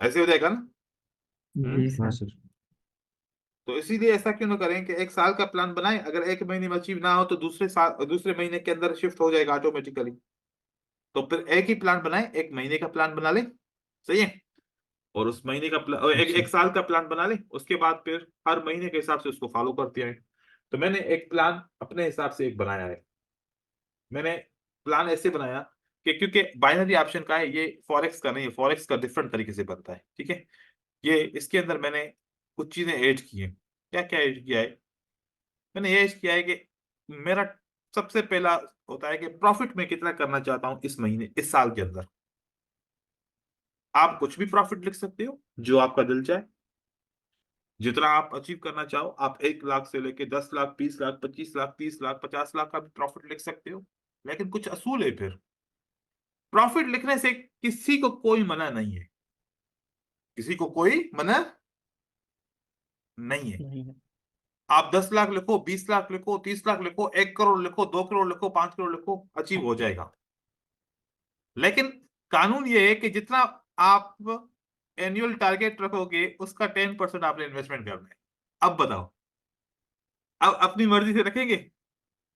ऐसे हो जाएगा ना। जी हाँ सर। सर। तो इसीलिए ऐसा क्यों ना करें कि एक साल का प्लान बनाएं, अगर एक महीने में अचीव ना हो तो दूसरे साल, दूसरे महीने के अंदर शिफ्ट हो जाएगा ऑटोमेटिकली। तो फिर एक ही प्लान बनाएं, एक महीने का प्लान बना लें, सही है। और उस महीने का अच्छा। एक साल का प्लान बना लें, उसके बाद फिर हर महीने के हिसाब से उसको फॉलो करते हैं। तो मैंने एक प्लान अपने हिसाब से एक बनाया है। मैंने प्लान ऐसे बनाया कि क्योंकि बाइनरी ऑप्शन का है, ये फॉरेक्स का नहीं है, फॉरेक्स का डिफरेंट तरीके से बनता है। ठीक है, ये इसके अंदर मैंने कुछ चीजें ऐड की हैं। क्या क्या ऐड किया है? मैंने ये ऐड किया है कि मेरा सबसे पहला होता है कि प्रॉफिट में कितना करना चाहता हूं इस महीने, इस साल के अंदर। आप कुछ भी प्रॉफिट लिख सकते हो जो आपका दिल चाहे, जितना आप अचीव करना चाहो। आप 1 लाख से लेके 10 लाख, 20 लाख, 25 लाख, 30 लाख, 50 लाख का भी प्रॉफिट लिख सकते हो। लेकिन कुछ असूल है फिर। प्रॉफिट लिखने से किसी को कोई मना नहीं है, किसी को कोई मना नहीं है। नहीं है। आप 10 लाख लिखो, 20 लाख लिखो, 30 लाख लिखो, 1 करोड़ लिखो, 2 करोड़ लिखो, 5 करोड़ लिखो, अचीव हो जाएगा। लेकिन कानून ये है कि जितना आप एनुअल टारगेट रखोगे, उसका 10% आपने इन्वेस्टमेंट करना है। अब बताओ, अब अपनी मर्जी से रखेंगे?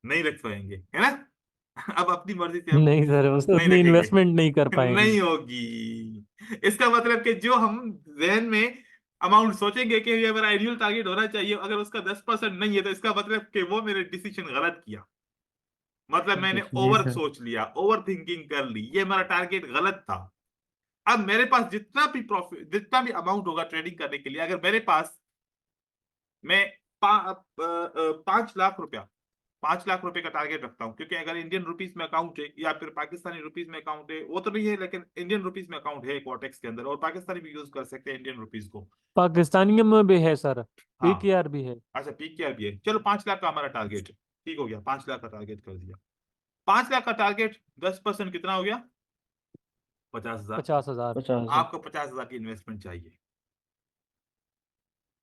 नहीं रख पाएंगे, है ना। अब अपनी मर्जी से हम नहीं सर, उस नहीं उतनी रखेंगे, इन्वेस्टमेंट नहीं कर पाएंगे। नहीं होगी। इसका मतलब कि जो हम जहन में अमाउंट सोचेंगे कि ये मेरा एनुअल टारगेट होना चाहिए, अगर उसका 10% नहीं है, तो इसका मतलब कि वो मैंने डिसीजन गलत किया। मतलब मैंने जी जी ओवर सर। सोच लिया, ओवर थिंकिंग कर ली, ये मेरा टारगेट गलत था। अब मेरे पास जितना भी प्रॉफिट, जितना भी अमाउंट होगा ट्रेडिंग करने के लिए, अगर मेरे पास मैं 5 लाख रुपया, 5 लाख रुपए का टारगेट रखता हूं, क्योंकि अगर इंडियन रुपीस में अकाउंट है या फिर पाकिस्तानी रुपीस में अकाउंट है, वो तो नहीं है, लेकिन इंडियन रुपीस में अकाउंट है कोटेक्स के अंदर, और पाकिस्तानी भी यूज कर सकते हैं इंडियन रुपीस को। पाकिस्तानी में भी है सर, हाँ, पीकेआर भी है। अच्छा पीकेआर भी है, चलो 5 लाख का हमारा टारगेट है। ठीक हो गया, 5 लाख का टारगेट कर दिया। 5 लाख का टारगेट, 10% कितना हो गया? 50,000। 50,000। 50,000। आपको 50,000 की इन्वेस्टमेंट चाहिए।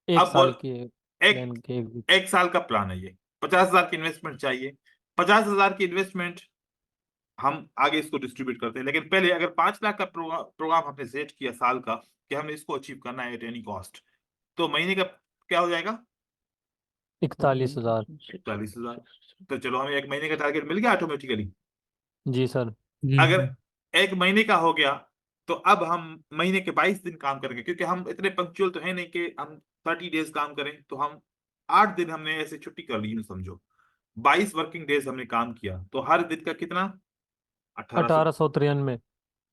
एक अब साल बोल, की एक प्लान के एक। एक साल का प्लान है ये, 50,000 की इन्वेस्टमेंट चाहिए। 50,000 की इन्वेस्टमेंट हम आगे इसको डिस्ट्रीब्यूट करते हैं, लेकिन पहले अगर 5 लाख का प्रोग्राम हमने सेट किया साल का, कि हमें इसको अचीव करना है एट एनी कॉस्ट, तो महीने का क्या हो जाएगा? 41,000। 41,000। तो चलो हमें एक महीने का टारगेट मिल गया ऑटोमेटिकली। जी सर। अगर एक महीने का हो गया तो अब हम महीने के 22 दिन काम करेंगे, क्योंकि हम इतने पंक्चुअल तो है नहीं कि हम 30 डेज काम करें। तो हम 8 दिन हमने ऐसे छुट्टी कर ली, यूं समझो 22 वर्किंग डेज हमने काम किया, तो हर दिन का कितना, 1800। 1893।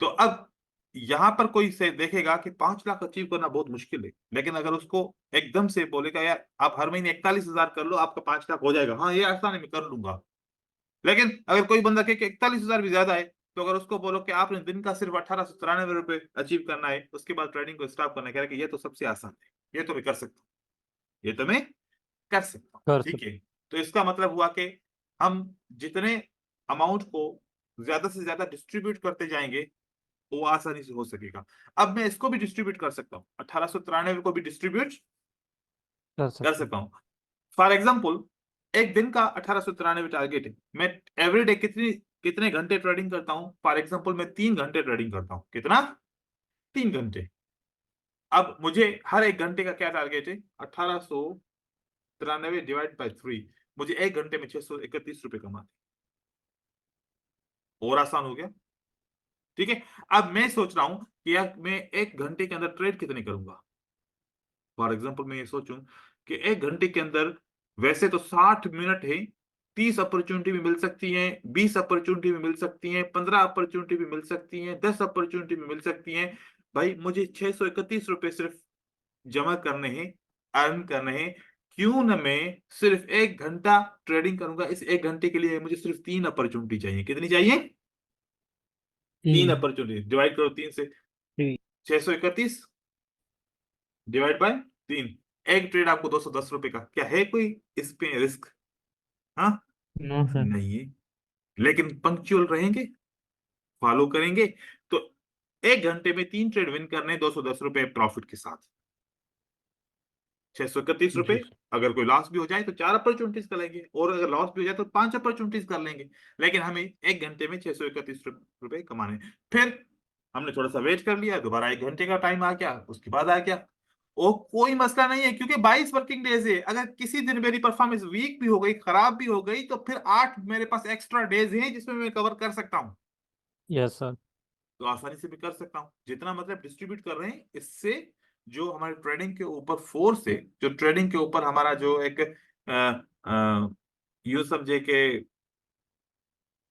तो अब यहां पर कोई से देखेगा कि 5 लाख अचीव करना बहुत मुश्किल है, लेकिन अगर उसको एकदम से बोलेगा यार आप हर महीने 41,000 कर लो, आपका 5 लाख हो जाएगा, हाँ ये आसान है मैं कर लूंगा। लेकिन अगर कोई बंदा कहे कि 41,000 भी ज्यादा है, तो अगर उसको बोलो कि आपने दिन का सिर्फ 1893 रुपए अचीव करना है, उसके बाद ट्रेडिंग को स्टॉप करना है, कह रहे कि ये तो सबसे आसान है, ये तो मैं कर सकता हूँ, ये तो मैं कर सकता हूँ। कर ठीक सकते। है, तो इसका मतलब हुआ कि हम जितने अमाउंट को ज्यादा से ज्यादा डिस्ट्रीब्यूट करते जाएंगे वो आसानी से हो सकेगा। अब मैं इसको भी डिस्ट्रीब्यूट कर सकता हूँ, 1893 को भी डिस्ट्रीब्यूट कर कर सकते। सकता हूँ। फॉर एग्जाम्पल एक दिन का 1893 टारगेट है, मैं एवरीडे कितने घंटे ट्रेडिंग करता हूँ, फॉर एग्जाम्पल मैं 3 घंटे ट्रेडिंग करता हूँ, कितना, 3 घंटे। अब मुझे हर एक घंटे का क्या टारगेट है, 1893 डिवाइड बाई 3, मुझे एक घंटे में 631 रुपए कमाते, और आसान हो गया। ठीक है, अब मैं सोच रहा हूं कि यार मैं एक घंटे के अंदर ट्रेड कितने करूंगा। फॉर एग्जाम्पल मैं ये सोचूं कि एक घंटे के अंदर वैसे तो 60 मिनट है, 30 अपॉर्चुनिटी भी मिल सकती हैं, 20 अपॉर्चुनिटी भी मिल सकती हैं, 15 अपॉर्चुनिटी भी मिल सकती हैं, 10 अपॉर्चुनिटी भी मिल सकती हैं। भाई मुझे 631 रुपए सिर्फ जमा करने हैं, अर्न करने हैं, क्यों न मैं सिर्फ एक घंटा ट्रेडिंग करूंगा। इस एक घंटे के लिए मुझे सिर्फ 3 अपॉर्चुनिटी चाहिए, कितनी चाहिए, 3 अपॉर्चुनिटी। डिवाइड करो 3 से, 631 डिवाइड बाय 3, एक ट्रेड आपको 210 रुपए का, क्या है कोई इस पे रिस्क, हाँ नो सर। नहीं है। लेकिन पंक्चुअल रहेंगे, फॉलो करेंगे, तो एक घंटे में 3 ट्रेड विन करने, 210 रुपए प्रॉफिट के साथ, 631 रुपए। जी अगर कोई लॉस भी हो जाए तो 4 अपॉर्चुनिटीज कर लेंगे, और अगर लॉस भी हो जाए तो 5 अपॉर्चुनिटीज कर लेंगे। लेकिन हमें एक घंटे में 631 रुपए कमाने। फिर हमने थोड़ा सा वेट कर लिया, दोबारा एक घंटे का टाइम आ गया, उसके बाद आ गया, वो कोई मसला नहीं है, क्योंकि 22 वर्किंग डेज है। अगर किसी दिन मेरी परफॉर्मेंस वीक भी हो गई, खराब भी हो गई, तो फिर 8 मेरे पास एक्स्ट्रा डेज हैं जिसमें मैं कवर कर सकता हूँ, यस सर। तो आसानी से भी कर सकता हूँ। जितना मतलब डिस्ट्रीब्यूट कर रहे हैं, इससे जो हमारे ट्रेडिंग के ऊपर फोर्स है, जो ट्रेडिंग के ऊपर हमारा जो एक यूं समझे कि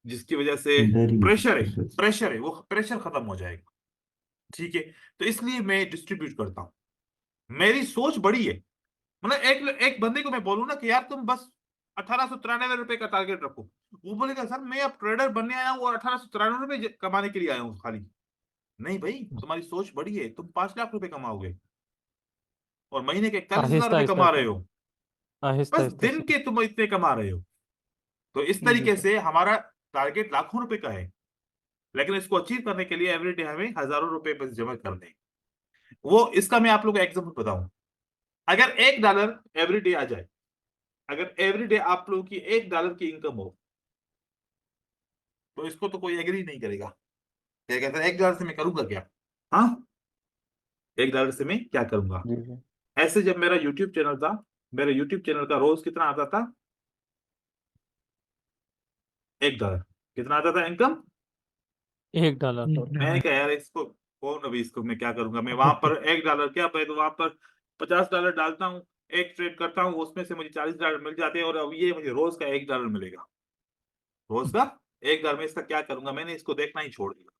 जिसकी वजह से प्रेशर है वो प्रेशर खत्म हो जाएगा। ठीक है, तो इसलिए मैं डिस्ट्रीब्यूट करता हूँ। मेरी सोच बड़ी है, मतलब एक एक बंदे को मैं बोलूं ना कि यार तुम बस 1893 रुपए का टारगेट रखो, वो बोलेगा सर मैं अब ट्रेडर बनने आया हूँ और 1893 रुपए कमाने के लिए आया हूँ खाली। नहीं भाई, तुम्हारी सोच बड़ी है, तुम 5 लाख रुपए कमाओगे और महीने के 41,000 आहिस्ता रुपए आहिस्ता कमा रहे सर। हो, आहिस्ता बस आहिस्ता दिन सर। के तुम इतने कमा रहे हो। तो इस जी तरीके सर। से हमारा टारगेट लाखों रुपए का है, लेकिन इसको अचीव करने के लिए एवरीडे हमें हजारों रुपए बस जमा करने हैं। वो इसका मैं आप लोगों को एग्जाम्पल बताऊं, अगर $1 एवरीडे आ जाए, अगर एवरीडे आप लोगों की $1 की इनकम हो, तो इसको तो कोई एग्री नहीं करेगा, क्या कहता है $1 से मैं करूंगा क्या, हाँ $1 से मैं क्या करूंगा। जी सर। ऐसे जब मेरा यूट्यूब चैनल था, मेरे यूट्यूब चैनल का रोज कितना आता था, $1 कितना आता था इनकम। $1। मैंने कहा यार इसको कौन, अभी इसको मैं क्या करूंगा, मैं वहां पर $1 क्या पे, तो वहां पर $50 डालता हूँ, एक ट्रेड करता हूँ, उसमें से मुझे $40 मिल जाते हैं, और अब ये मुझे रोज का $1 मिलेगा, रोज का $1। मैं इसका क्या करूंगा, मैंने इसको देखना ही छोड़ दिया।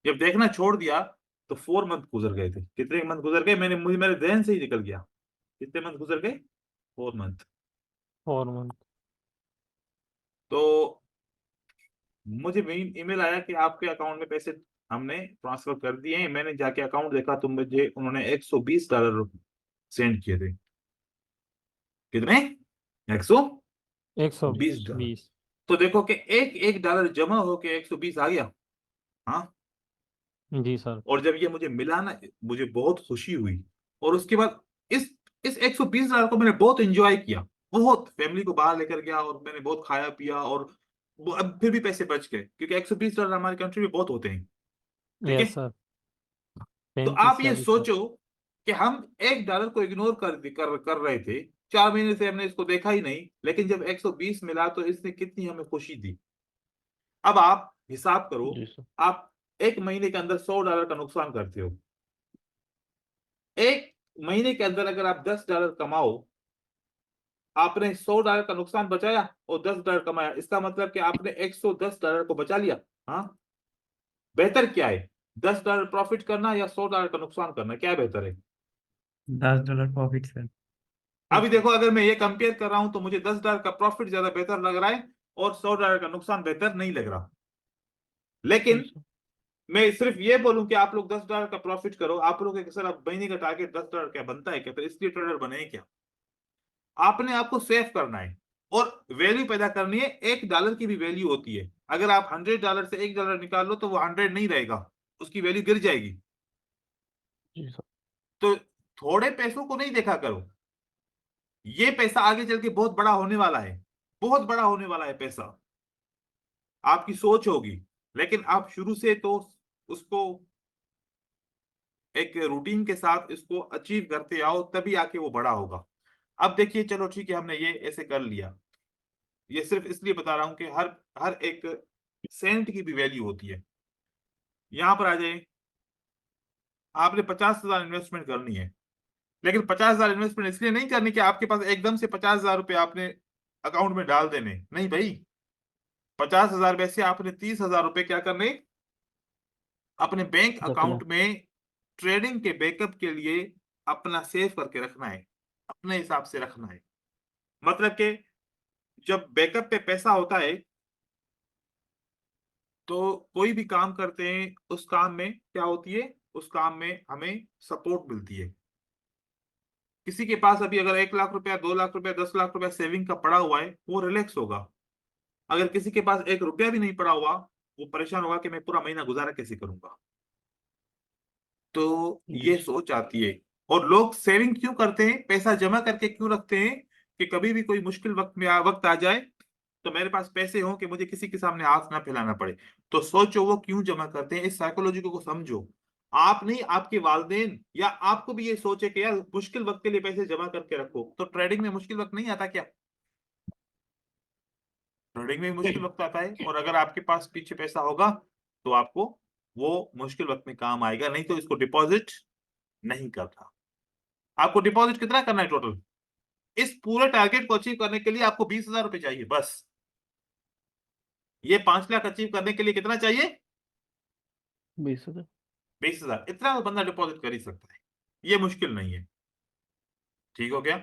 जब देखना छोड़ दिया तो 4 मंथ गुजर गए थे, कितने मंथ गुजर गए, मुझे मेरे ध्यान से ही निकल गया, कितने मंथ गुजर गए, 4 मंथ। 4 मंथ। तो मुझे ईमेल आया कि आपके अकाउंट में पैसे हमने ट्रांसफर कर दिए हैं। मैंने जाके अकाउंट देखा तो मुझे उन्होंने $120 सेंड किए थे, कितने, 120 डॉलर। 120। तो देखो कि एक एक डॉलर जमा होके 120 आ गया, हाँ। जी सर। और जब ये मुझे मिला ना, मुझे बहुत खुशी हुई, और उसके बाद इस $120 को मैंने बहुत एंजॉय किया, बहुत फैमिली को बाहर लेकर गया, और मैंने बहुत खाया पिया, और अब फिर भी पैसे बच गए, क्योंकि $120 हमारी कंट्री में बहुत होते हैं। ठीक है, यस सर। तो 35 आप ये 40 सर। सोचो कि हम $1 को इग्नोर कर कर रहे थे 4 महीने से हमने इसको देखा ही नहीं, लेकिन जब 120 मिला तो इसने कितनी हमें खुशी दी। अब आप हिसाब करो, जी सर। आप एक महीने के अंदर $100 का नुकसान करते हो। एक महीने के अंदर अगर आप $10 कमाओ, आपने $100 का नुकसान बचाया और $10 कमाया, इसका मतलब कि आपने $110 को बचा लिया। हाँ, बेहतर क्या है, $10 प्रॉफिट करना या $100 का नुकसान करना, क्या बेहतर है? $10 प्रॉफिट सर। अभी देखो, अगर मैं ये कंपेयर कर रहा हूं तो मुझे $10 का प्रॉफिट ज्यादा बेहतर लग रहा है और $100 का नुकसान बेहतर नहीं लग रहा। लेकिन जी सर। मैं सिर्फ ये बोलूं कि आप लोग $10 का प्रॉफिट करो, आप लोग के सर अब महीने का टारगेट $10 क्या बनता है क्या, फिर इसलिए ट्रेडर बने क्या? आपने आपको सेव करना है और वैल्यू पैदा करनी है। $1 की भी वैल्यू होती है। अगर आप $100 से $1 निकाल लो तो वो 100 नहीं रहेगा, उसकी वैल्यू गिर जाएगी। जी सर। तो थोड़े पैसों को नहीं देखा करो, ये पैसा आगे चल के बहुत बड़ा होने वाला है, बहुत बड़ा होने वाला है पैसा। आपकी सोच होगी, लेकिन आप शुरू से तो उसको एक रूटीन के साथ इसको अचीव करते आओ, तभी आके वो बड़ा होगा। अब देखिए, चलो ठीक है, हमने ये ऐसे कर लिया। ये सिर्फ इसलिए बता रहा हूं कि हर हर एक सेंट की भी वैल्यू होती है। यहां पर आ जाए, आपने 50,000 इन्वेस्टमेंट करनी है, लेकिन 50,000 इन्वेस्टमेंट इसलिए नहीं करनी कि आपके पास एकदम से 50,000 रुपये आपने अकाउंट में डाल देने, नहीं भाई। 50,000 में से आपने 30,000 रुपये क्या करने, अपने बैंक रखना। अकाउंट में ट्रेडिंग के बैकअप के लिए अपना सेव करके रखना है, अपने हिसाब से रखना है। मतलब कि जब बैकअप पे पैसा होता है तो कोई भी काम करते हैं, उस काम में क्या होती है, उस काम में हमें सपोर्ट मिलती है। किसी के पास अभी अगर 1 लाख रुपया, 2 लाख रुपया, 10 लाख रुपया सेविंग का पड़ा हुआ है, वो रिलैक्स होगा। अगर किसी के पास 1 रुपया भी नहीं पड़ा हुआ, वो परेशान होगा कि मैं पूरा महीना गुजारा कैसे करूंगा। तो जी ये सर। सोच आती है। और लोग सेविंग क्यों करते हैं, पैसा जमा करके क्यों रखते हैं, कि कभी भी कोई मुश्किल वक्त आ जाए तो मेरे पास पैसे हों कि मुझे किसी के सामने हाथ ना फैलाना पड़े। तो सोचो वो क्यों जमा करते हैं, इस साइकोलॉजी को समझो। आप नहीं, आपके वालिदैन या आपको भी ये सोचे कि यार मुश्किल वक्त के लिए पैसे जमा करके रखो। तो ट्रेडिंग में मुश्किल वक्त नहीं आता क्या? ट्रेडिंग में भी मुश्किल वक्त आता है, और अगर आपके पास पीछे पैसा होगा तो आपको वो मुश्किल वक्त में काम आएगा। नहीं तो इसको डिपॉजिट नहीं करता। आपको डिपॉजिट कितना करना है टोटल? इस पूरे टारगेट को अचीव करने के लिए आपको 20,000 रुपए चाहिए बस। ये 5 लाख अचीव करने के लिए कितना चाहिए? 20,000। 20,000। इतना तो बंदा डिपॉजिट कर ही सकता है, ये मुश्किल नहीं है। ठीक हो गया?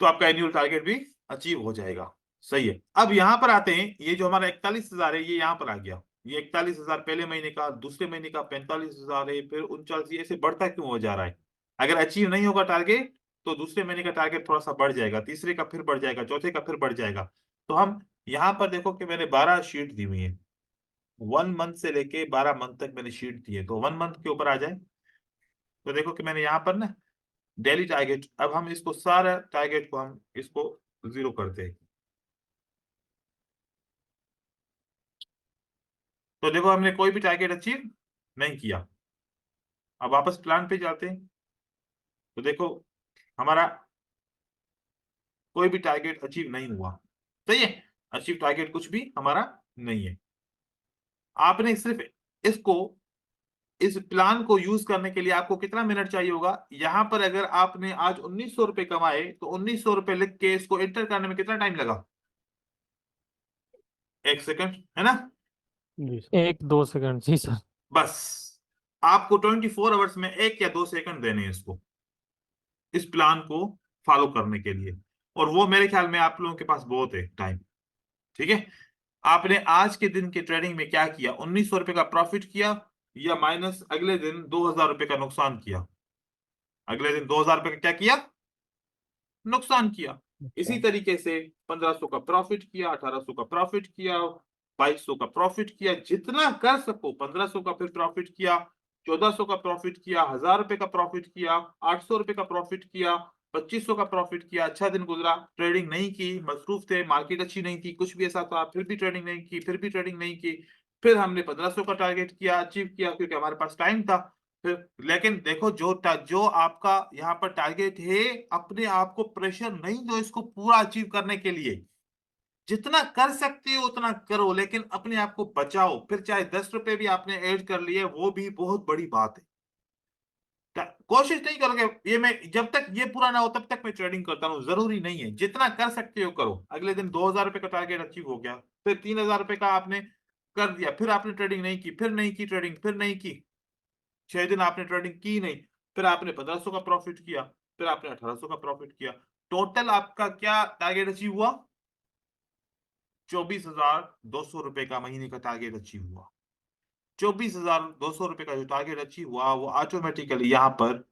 तो आपका एनुअल टारगेट भी अचीव हो जाएगा। सही है। अब यहां पर आते हैं, ये जो हमारा 41,000 है, ये यहां पर आ गया। ये 41,000 पहले महीने का, दूसरे महीने का 45,000 है, फिर 39, ऐसे बढ़ता क्यों हो जा रहा है? अगर अचीव नहीं होगा टारगेट तो दूसरे महीने का टारगेट थोड़ा सा बढ़ जाएगा, तीसरे का फिर बढ़ जाएगा, चौथे का फिर बढ़ जाएगा। तो हम यहाँ पर देखो कि मैंने 12 शीट दी हुई है, 1 मंथ से लेके 12 मंथ तक मैंने शीट दी है। तो 1 मंथ के ऊपर आ जाए तो देखो कि मैंने यहाँ पर ना डेली टारगेट, अब हम इसको सारा टारगेट को हम इसको 0 करते हैं। तो देखो हमने कोई भी टारगेट अचीव नहीं किया। अब वापस प्लान पे जाते हैं तो देखो हमारा कोई भी टारगेट अचीव नहीं हुआ। सही है, अचीव टारगेट कुछ भी हमारा नहीं है। आपने सिर्फ इसको, इस प्लान को यूज करने के लिए आपको कितना मिनट चाहिए होगा? यहां पर अगर आपने आज 1,900 रुपए कमाए तो 1,900 रुपए लिख के इसको एंटर करने में कितना टाइम लगा? 1 सेकंड, है ना? जी सर। 1-2 सेकंड जी सर। बस आपको 24 आवर्स में 1 या 2 सेकंड देने हैं इसको, इस प्लान को फॉलो करने के लिए। और वो मेरे ख्याल में आप लोगों के पास बहुत है टाइम। ठीक है, आपने आज के दिन के ट्रेडिंग में क्या किया? 1,900 रुपए का प्रॉफिट किया, या माइनस अगले दिन 2,000 रुपए का नुकसान किया? अगले दिन 2,000 रुपए का क्या किया? नुकसान किया। इसी अच्छा। तरीके से 1,500 का प्रॉफिट किया, 1,800 का प्रॉफिट किया, 2,200 का प्रॉफिट किया, जितना कर सको। 1,500 का फिर प्रॉफिट किया, 1,400 का प्रॉफिट किया, 1,000 रुपए का प्रॉफिट किया, 800 रुपए का प्रॉफिट किया, 2,500 का प्रॉफिट किया। अच्छा दिन गुजरा, ट्रेडिंग नहीं की, मसरूफ थे, मार्केट अच्छी नहीं थी, कुछ भी ऐसा था, फिर भी ट्रेडिंग नहीं की, फिर भी ट्रेडिंग नहीं की। फिर हमने 1,500 का टारगेट किया, अचीव किया, क्योंकि हमारे पास टाइम था। फिर लेकिन देखो जो आपका यहाँ पर टारगेट है, अपने आप को प्रेशर नहीं दो इसको पूरा अचीव करने के लिए। जितना कर सकते हो उतना करो, लेकिन अपने आप को बचाओ। फिर चाहे 10 रुपए भी आपने ऐड कर लिए, वो भी बहुत बड़ी बात है। कोशिश नहीं करोगे, ये मैं जब तक ये पूरा ना हो तब तक मैं ट्रेडिंग करता हूँ। जरूरी नहीं है, जितना कर सकते हो करो। अगले दिन 2000 रुपए का टारगेट अचीव हो गया, फिर 3000 रुपए का आपने कर दिया, फिर आपने ट्रेडिंग नहीं की, फिर नहीं की ट्रेडिंग, फिर नहीं की, 6 दिन आपने ट्रेडिंग की नहीं, फिर आपने 1500 का प्रॉफिट किया, फिर आपने 1800 का प्रॉफिट किया। टोटल आपका क्या टारगेट अचीव हुआ? 24,200 रुपए का महीने का टारगेट अचीव हुआ। 24,200 रुपए का जो टारगेट अचीव हुआ वो ऑटोमेटिकली यहाँ पर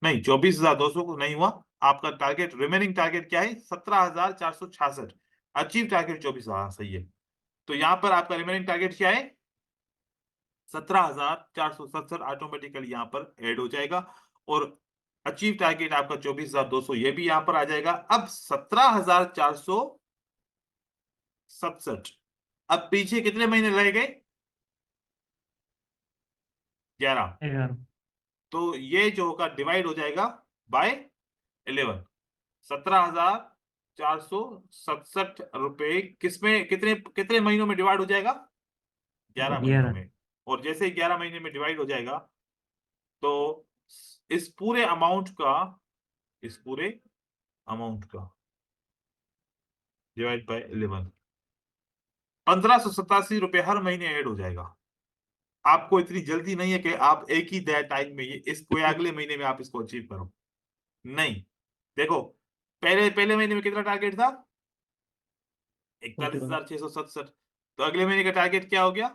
नहीं, 24,200 को नहीं हुआ। आपका टारगेट, रिमेनिंग टारगेट क्या है? 17,466। अचीव टारगेट 24,000 सही है। तो यहाँ पर आपका रिमेनिंग टारगेट क्या है? 17,467 ऑटोमेटिकली यहाँ पर ऐड हो जाएगा। और अचीव टारगेट आपका 24,200 ये भी यहाँ पर आ जाएगा। अब 17,467। अब पीछे कितने महीने रह गए? 11। 11। तो ये जो होगा डिवाइड हो जाएगा बाय 11। 17,467 किसमें, कितने कितने महीनों में डिवाइड हो जाएगा? 11 महीनों 11। में। और जैसे ही 11 महीने में डिवाइड हो जाएगा तो इस पूरे अमाउंट का डिवाइड बाय 11, 1,587 रुपए हर महीने ऐड हो जाएगा। आपको इतनी जल्दी नहीं है कि आप एक ही टाइम में ये इसको या अगले महीने में आप इसको अचीव करो। नहीं, देखो पहले पहले महीने में कितना टारगेट था? 41,667। तो अगले महीने का टारगेट क्या हो गया?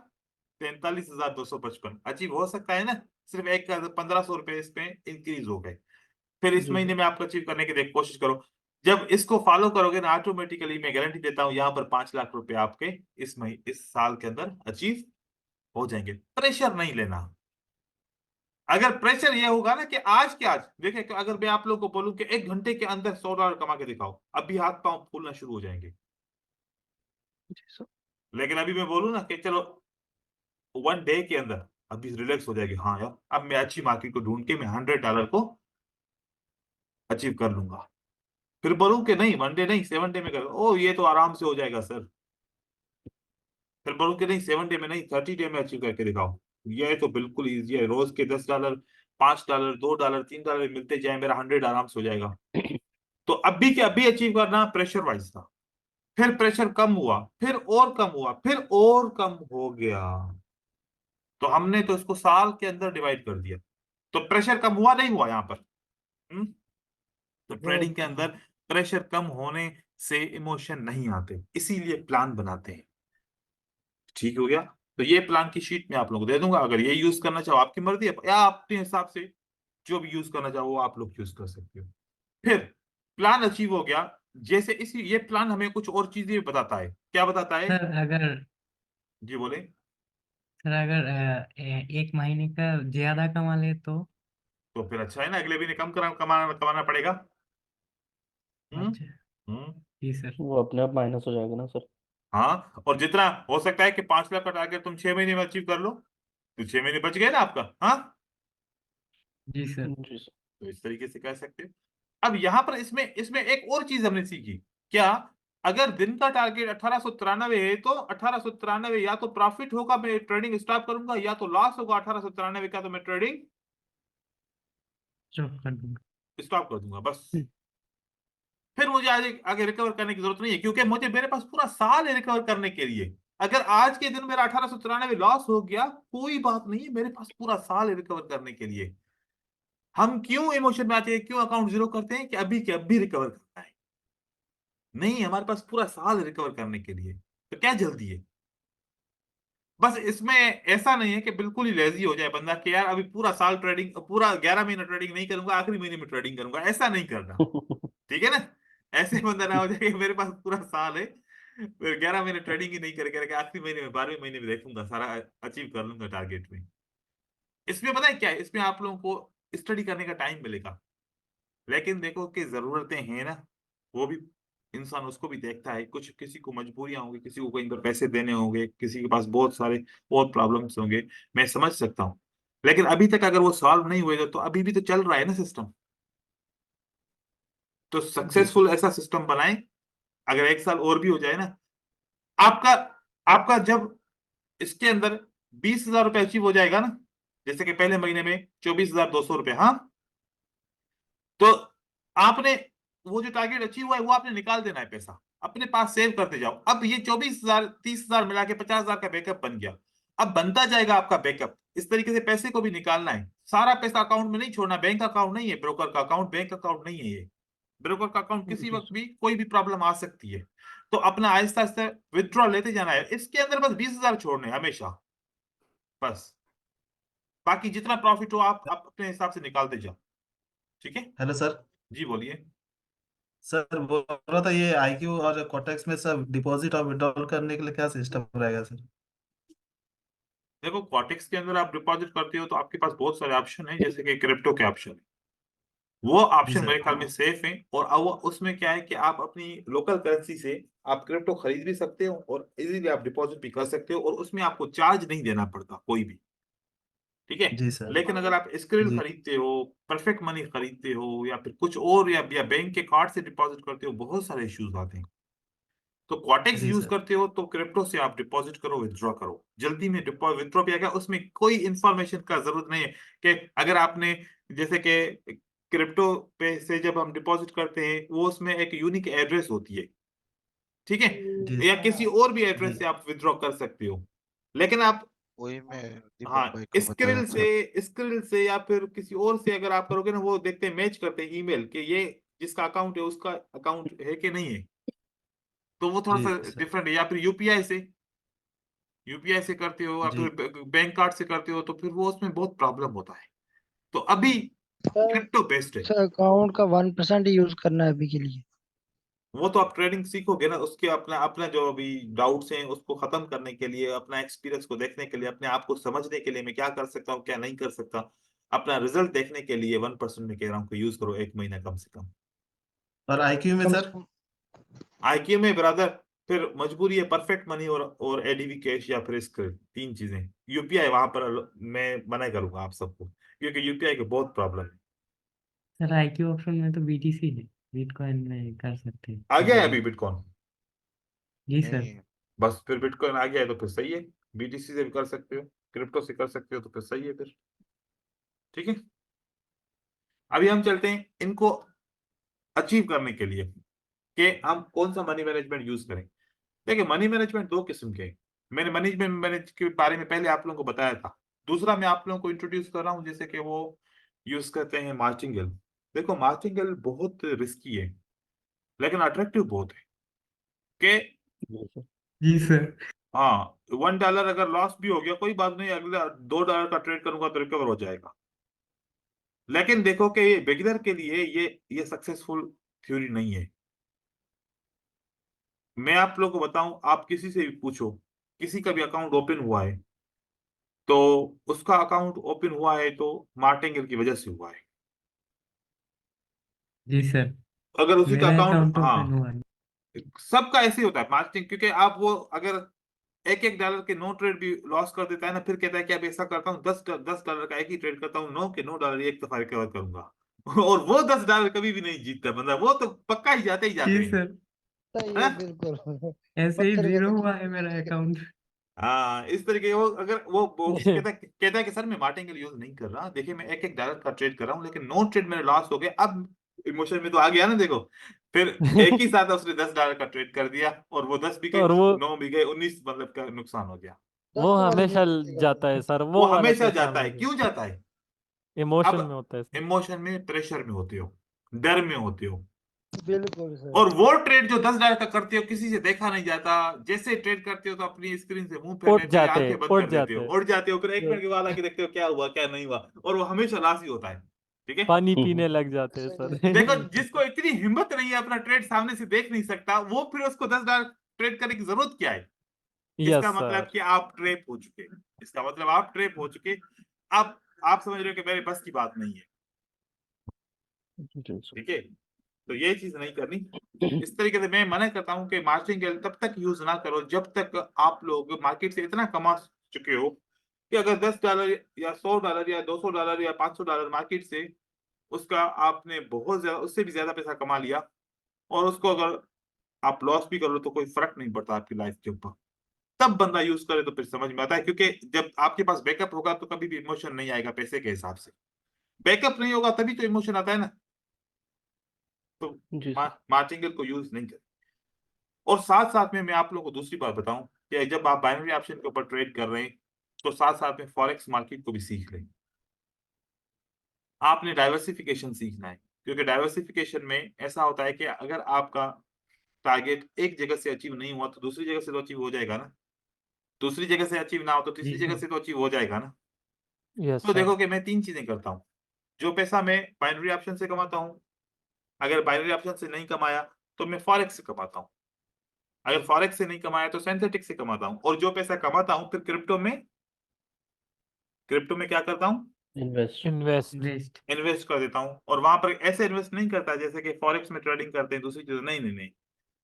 43,255। अचीव हो सकता है ना? सिर्फ एक 1,500 रुपए इसमें इंक्रीज हो गए। फिर इस जी महीने सर। में आप अचीव करने की कोशिश करो। जब इसको फॉलो करोगे ना, ऑटोमेटिकली मैं गारंटी देता हूं यहाँ पर 5 लाख रुपए आपके इस साल के अंदर अचीव हो जाएंगे। प्रेशर नहीं लेना। अगर प्रेशर ये होगा ना कि आज के आज देखिए, अगर मैं आप लोगों को बोलूं कि 1 घंटे के अंदर $100 कमा के दिखाओ, अभी हाथ पांव फूलना शुरू हो जाएंगे। जी सर। लेकिन अभी मैं बोलूं ना कि चलो 1 डे के अंदर, अभी रिलैक्स हो जाएगी। हाँ यार, अब मैं अच्छी मार्केट को ढूंढ के मैं $100 को अचीव कर लूंगा। फिर बोलूं कि नहीं 1 डे नहीं 7 डे में कर, ओ ये तो आराम से हो जाएगा सर। फिर बोलूं कि नहीं 7 डे में नहीं 30 डे में अचीव करके दिखाओ, ये तो बिल्कुल ईजी है। रोज के $10, $5, $2, $3 मिलते जाए, मेरा 100 आराम से हो जाएगा। तो अभी के अभी अचीव करना प्रेशर वाइज था। फिर प्रेशर कम हुआ, फिर और कम हुआ, फिर और कम हो गया। तो हमने तो इसको साल के अंदर डिवाइड कर दिया। तो प्रेशर कम हुआ नहीं हुआ यहाँ पर? तो ट्रेडिंग के अंदर प्रेशर कम होने से इमोशन नहीं आते, इसीलिए प्लान बनाते हैं। ठीक हो गया? तो ये प्लान की शीट में आप लोगों को दे दूंगा। अगर ये यूज करना चाहो आपकी मर्जी है, या अपने हिसाब से जो भी यूज करना चाहो वो आप लोग यूज कर सकते हो। फिर प्लान अचीव हो गया। जैसे इसी ये प्लान हमें कुछ और चीजें भी बताता है। क्या बताता है? सर अगर जी बोले। एक महीने का ज्यादा कमा ले तो? तो फिर अच्छा है ना, अगले महीने कम कमाना कमाना पड़ेगा। हम्म अच्छा। हम्म जी सर। वो अपने आप माइनस हो जाएगा ना सर। हाँ, और जितना हो सकता है कि 5 लाख का टारगेट तुम 6 महीने में अचीव कर लो, तो 6 महीने बच गए ना आपका। हाँ, जी सर। जी सर। तो इस तरीके से कह सकते हो। अब यहाँ पर इसमें इसमें एक और चीज हमने सीखी। क्या? अगर दिन का टारगेट 1893 है तो 1893 या तो प्रॉफिट होगा, मैं ट्रेडिंग स्टॉप करूंगा, या तो लॉस होगा 1893 का, तो मैं ट्रेडिंग चुप कर दूंगा। स्टॉप कर दूंगा बस। फिर मुझे आगे आगे रिकवर करने की जरूरत नहीं है, क्योंकि मुझे मेरे पास पूरा साल है रिकवर करने के लिए। अगर आज के दिन मेरा 1893 लॉस हो गया, कोई बात नहीं है, मेरे पास पूरा साल है रिकवर करने के लिए। हम क्यों इमोशन में आते हैं, क्यों अकाउंट जीरो करते हैं कि अभी के अभी रिकवर करना है? नहीं, हमारे पास पूरा साल रिकवर करने के लिए, तो क्या जल्दी है? बस इसमें ऐसा नहीं है कि बिल्कुल ही लेजी हो जाए बंदा कि यार अभी पूरा साल ट्रेडिंग, पूरा 11 महीना ट्रेडिंग नहीं करूंगा, आखिरी महीने में ट्रेडिंग करूंगा। ऐसा नहीं करना, ठीक है ना? ऐसे बंदा ना हो जाए कि मेरे पास पूरा साल है, फिर 11 महीने ट्रेडिंग ही नहीं करके आखिरी महीने में 12वें महीने में देखूंगा सारा अचीव कर लूंगा टारगेट में। इसमें पता है क्या है? इसमें आप लोगों को स्टडी करने का टाइम मिलेगा, लेकिन देखो कि जरूरतें हैं ना, वो भी इंसान उसको भी देखता है। कुछ किसी को मजबूरियां होंगी, किसी को कहीं पर पैसे देने होंगे, किसी के पास बहुत सारे और प्रॉब्लम्स होंगे, मैं समझ सकता हूँ। लेकिन अभी तक अगर वो सॉल्व नहीं हुए तो अभी भी तो चल रहा है ना सिस्टम। तो सक्सेसफुल ऐसा सिस्टम बनाए, अगर 1 साल और भी हो जाए ना, आपका आपका जब इसके अंदर 20,000 रुपये अचीव हो जाएगा ना, जैसे कि पहले महीने में 24,200 रुपये, हाँ, तो आपने वो जो टारगेट अचीव हुआ है वो आपने निकाल देना है, पैसा अपने पास सेव करते जाओ। अब ये 24,000 30,000 मिला के 50,000 का बैकअप बन गया। अब बनता जाएगा आपका बैकअप। इस तरीके से पैसे को भी निकालना है, सारा पैसा अकाउंट में नहीं छोड़ना। बैंक अकाउंट नहीं है ब्रोकर का अकाउंट, बैंक अकाउंट नहीं है ये। ब्रोकर का अकाउंट किसी वक्त भी कोई भी प्रॉब्लम आ सकती है, तो अपना आहिस्ता आहिस्ता विथड्रॉ लेते जाना है। इसके अंदर बस 20,000 छोड़ने हैं हमेशा, बस। बाकी जितना प्रॉफिट हो आप अपने हिसाब से निकालते जाओ, ठीक है। Hello sir. जी बोलिए। सर बोल रहा था ये आईक्यू और कोटेक्स में सब डिपॉजिट और विड्रॉल करने के लिए क्या सिस्टम रहेगा सर? देखो, कॉटेक्स के अंदर आप डिपॉजिट करते हो तो आपके पास बहुत सारे ऑप्शन है, जैसे कि क्रिप्टो के ऑप्शन है, वो जी ऑप्शन सर। मेरे ख्याल में सेफ है। और अब वो उसमें क्या है कि आप अपनी लोकल करेंसी से आप क्रिप्टो खरीद भी सकते हो और इजीली आप डिपॉजिट भी कर सकते हो, और उसमें आपको चार्ज नहीं देना पड़ता कोई भी, ठीक है। जी सर। लेकिन अगर आप स्क्रिल जी खरीदते हो, परफेक्ट मनी खरीदते हो, या फिर कुछ और, या बैंक के कार्ड से डिपॉजिट करते हो, बहुत सारे इश्यूज आते हैं। तो क्वाटेक्स जी यूज सर। करते हो तो क्रिप्टो से आप डिपॉजिट करो, विथड्रॉ करो, जल्दी में विथड्रॉ भी आएगा। उसमें कोई इंफॉर्मेशन का जरूरत नहीं है कि अगर आपने, जैसे कि क्रिप्टो पे से जब हम डिपॉजिट करते हैं वो उसमें एक यूनिक एड्रेस होती है, ठीक है, जी या किसी और भी जी एड्रेस से आप विथड्रॉ कर सकते हो। लेकिन आप, वही मैं दीपक हाँ, भाई को बता रहा था। स्क्रिल से या फिर किसी और से अगर आप करोगे ना, वो देखते हैं, मैच करते हैं ईमेल कि ये जिसका अकाउंट है उसका अकाउंट है कि नहीं है, तो वो थोड़ा जी सा सर। डिफरेंट है। या फिर यूपीआई से करते हो, या जी फिर बैंक कार्ड से करते हो, तो फिर वो उसमें बहुत प्रॉब्लम होता है। तो अभी सर क्रिप्टो बेस्ट है। सर अकाउंट का 1% ही यूज करना है अभी के लिए। वो तो आप ट्रेडिंग सीखोगे ना, उसके अपना अपना जो अभी डाउट्स हैं उसको खत्म करने के लिए, अपना एक्सपीरियंस को देखने के लिए, अपने आप को समझने के लिए, मैं क्या कर सकता हूँ क्या नहीं कर सकता, अपना रिजल्ट देखने के लिए 1% में कह रहा हूँ कि यूज करो 1 महीना कम से कम। और आईक्यू में कम सर? से कम आईक्यू में ब्रदर फिर मजबूरी है, परफेक्ट मनी और एडीबी कैश या फिर स्क्रिप्ट, 3 चीजें। यूपीआई वहां पर मैं मना करूंगा आप सबको, क्योंकि यूपीआई की बहुत प्रॉब्लम है। सर आईक्यू ऑप्शन में तो बीटीसी है, बिटकॉइन में कर सकते हैं आ गया है अभी ट्रेडिंग। बिटकॉइन, जी सर। नहीं, बस फिर बिटकॉइन आ गया है तो फिर सही है। बीटीसी से भी कर सकते हो, क्रिप्टो से कर सकते हो, तो फिर सही है फिर, ठीक है। अभी हम चलते हैं इनको अचीव करने के लिए कि हम कौन सा मनी मैनेजमेंट यूज करें। देखिए, मनी मैनेजमेंट 2 किस्म के हैं। मैंने मैनेज के बारे में पहले आप लोगों को बताया था। दूसरा मैं आप लोगों को इंट्रोड्यूस कर रहा हूँ, जैसे कि वो यूज करते हैं मार्चिंगेल। देखो, मार्चिंगेल बहुत रिस्की है लेकिन अट्रैक्टिव बहुत है कि, जी सर। हाँ, $1 अगर लॉस भी हो गया कोई बात नहीं, अगला $2 का ट्रेड करूंगा तो रिकवर हो जाएगा। लेकिन देखो कि ये बिगिनर के लिए ये सक्सेसफुल थ्योरी नहीं है। मैं आप लोगों को बताऊं, आप किसी से भी पूछो, किसी का भी अकाउंट ओपन हुआ है तो उसका अकाउंट ओपन हुआ है तो मार्टिंगेल की वजह से हुआ है। जी सर। अगर उसी का मेरा अकाउंट, अकाउंट ओपन हाँ, हुआ है। सबका ऐसे ही होता है मार्टिंग, क्योंकि आप वो अगर $1 के नो ट्रेड भी लॉस कर देता है ना, फिर कहता है कि अब ऐसा करता हूँ $10 का एक ही ट्रेड करता हूँ, $9 एक दफा रिकवर करूंगा और वो $10 कभी भी नहीं जीतता बंदा, वो तो पक्का ही जाते जी हैं। सर। सही है हाँ, बिल्कुल। ऐसे ही पत्थर का जीरो तो हुआ जीतना है ही मेरा है। अकाउंट। हाँ, इस तरीके वो अगर वो कहता है कि सर मैं मार्टिंगेल यूज नहीं कर रहा, देखिए मैं $1 का ट्रेड कर रहा हूँ लेकिन नो ट्रेड मेरे लॉस हो गए। अब इमोशन में तो आ गया ना, देखो, फिर एक ही साथ उसने $10 का ट्रेड कर दिया और वो 10 भी गए, और वो 9 भी गए, 19 मतलब का नुकसान हो गया। दस वो बार हमेशा जीत जाएगा जाता वो। है सर, वो वो वाला हमेशा केस जाता है, समझ। क्यों जाता है? इमोशन अब में होता है सर। इमोशन में, प्रेशर में होते हो, डर में होते हो, बिल्कुल सर। और वो ट्रेड जो $10 का करते हो किसी से देखा नहीं जाता, जैसे ट्रेड करते हो तो अपनी स्क्रीन से मुंह फेर उठ लेते हो, जाते आंखें बंद कर उठ देते हो, जाते उड़ जाते हो, फिर 1 मिनट के बाद आके देखते हो क्या हुआ क्या नहीं हुआ, और वो हमेशा लॉस ही होता है, ठीक है। पानी पीने लग जाते हैं सही देखो, सर। जिसको इतनी हिम्मत नहीं है अपना ट्रेड सामने से देख नहीं सकता, वो फिर उसको $10 ट्रेड करने की जरूरत क्या है? यस इसका मतलब सर। कि आप ट्रेप हो चुके, इसका मतलब आप ट्रेप हो चुके। अब आप समझ रहे हो कि मेरे बस की बात नहीं है, ठीक है। तो ये चीज नहीं करनी। इस तरीके से मैं मना करता हूं कि मार्जिन तब तक यूज ना करो जब तक आप लोग मार्केट से इतना कमा चुके हो कि अगर $10 या $100 या $200 या $500 मार्केट से उसका आपने बहुत ज्यादा, उससे भी ज्यादा पैसा कमा लिया, और उसको अगर आप लॉस भी करो तो कोई फर्क नहीं पड़ता आपकी लाइफ के ऊपर, तब बंदा यूज करे तो फिर समझ में आता है। क्योंकि जब आपके पास बैकअप होगा तो कभी भी इमोशन नहीं आएगा पैसे के हिसाब से, बैकअप नहीं होगा तभी तो इमोशन आता है ना। तो जी सर। मार्टिंगल को यूज नहीं करें। और साथ साथ में मैं आप लोगों को दूसरी बात बताऊं कि जब आप बाइनरी ऑप्शन के ऊपर ट्रेड कर रहे हैं तो साथ साथ में फॉरेक्स मार्केट को भी सीख लें। आपने डाइवर्सिफिकेशन सीखना है, क्योंकि डाइवर्सिफिकेशन में ऐसा होता है कि अगर आपका टारगेट एक जगह से अचीव नहीं हुआ तो दूसरी जगह से तो अचीव हो जाएगा ना, दूसरी जगह से अचीव ना हो तो जी तीसरी जगह सर। से तो अचीव हो जाएगा ना। यस तो सर। देखो कि मैं 3 चीजें करता हूँ। जो पैसा मैं बाइनरी ऑप्शन से कमाता हूँ, अगर बाइनरी ऑप्शन से नहीं कमाया तो मैं फॉरेक्स से कमाता हूँ, अगर फॉरेक्स से नहीं कमाया तो सिंथेटिक से कमाता हूँ, और जो पैसा कमाता हूँ फिर क्रिप्टो में क्या करता हूँ, इन्वेस्ट। इन्वेस्ट। इन्वेस्ट। इन्वेस्ट कर देता हूँ। और वहां पर ऐसे इन्वेस्ट नहीं करता जैसे कि फॉरेक्स में ट्रेडिंग करते हैं दूसरी चीज, नहीं नहीं नहीं,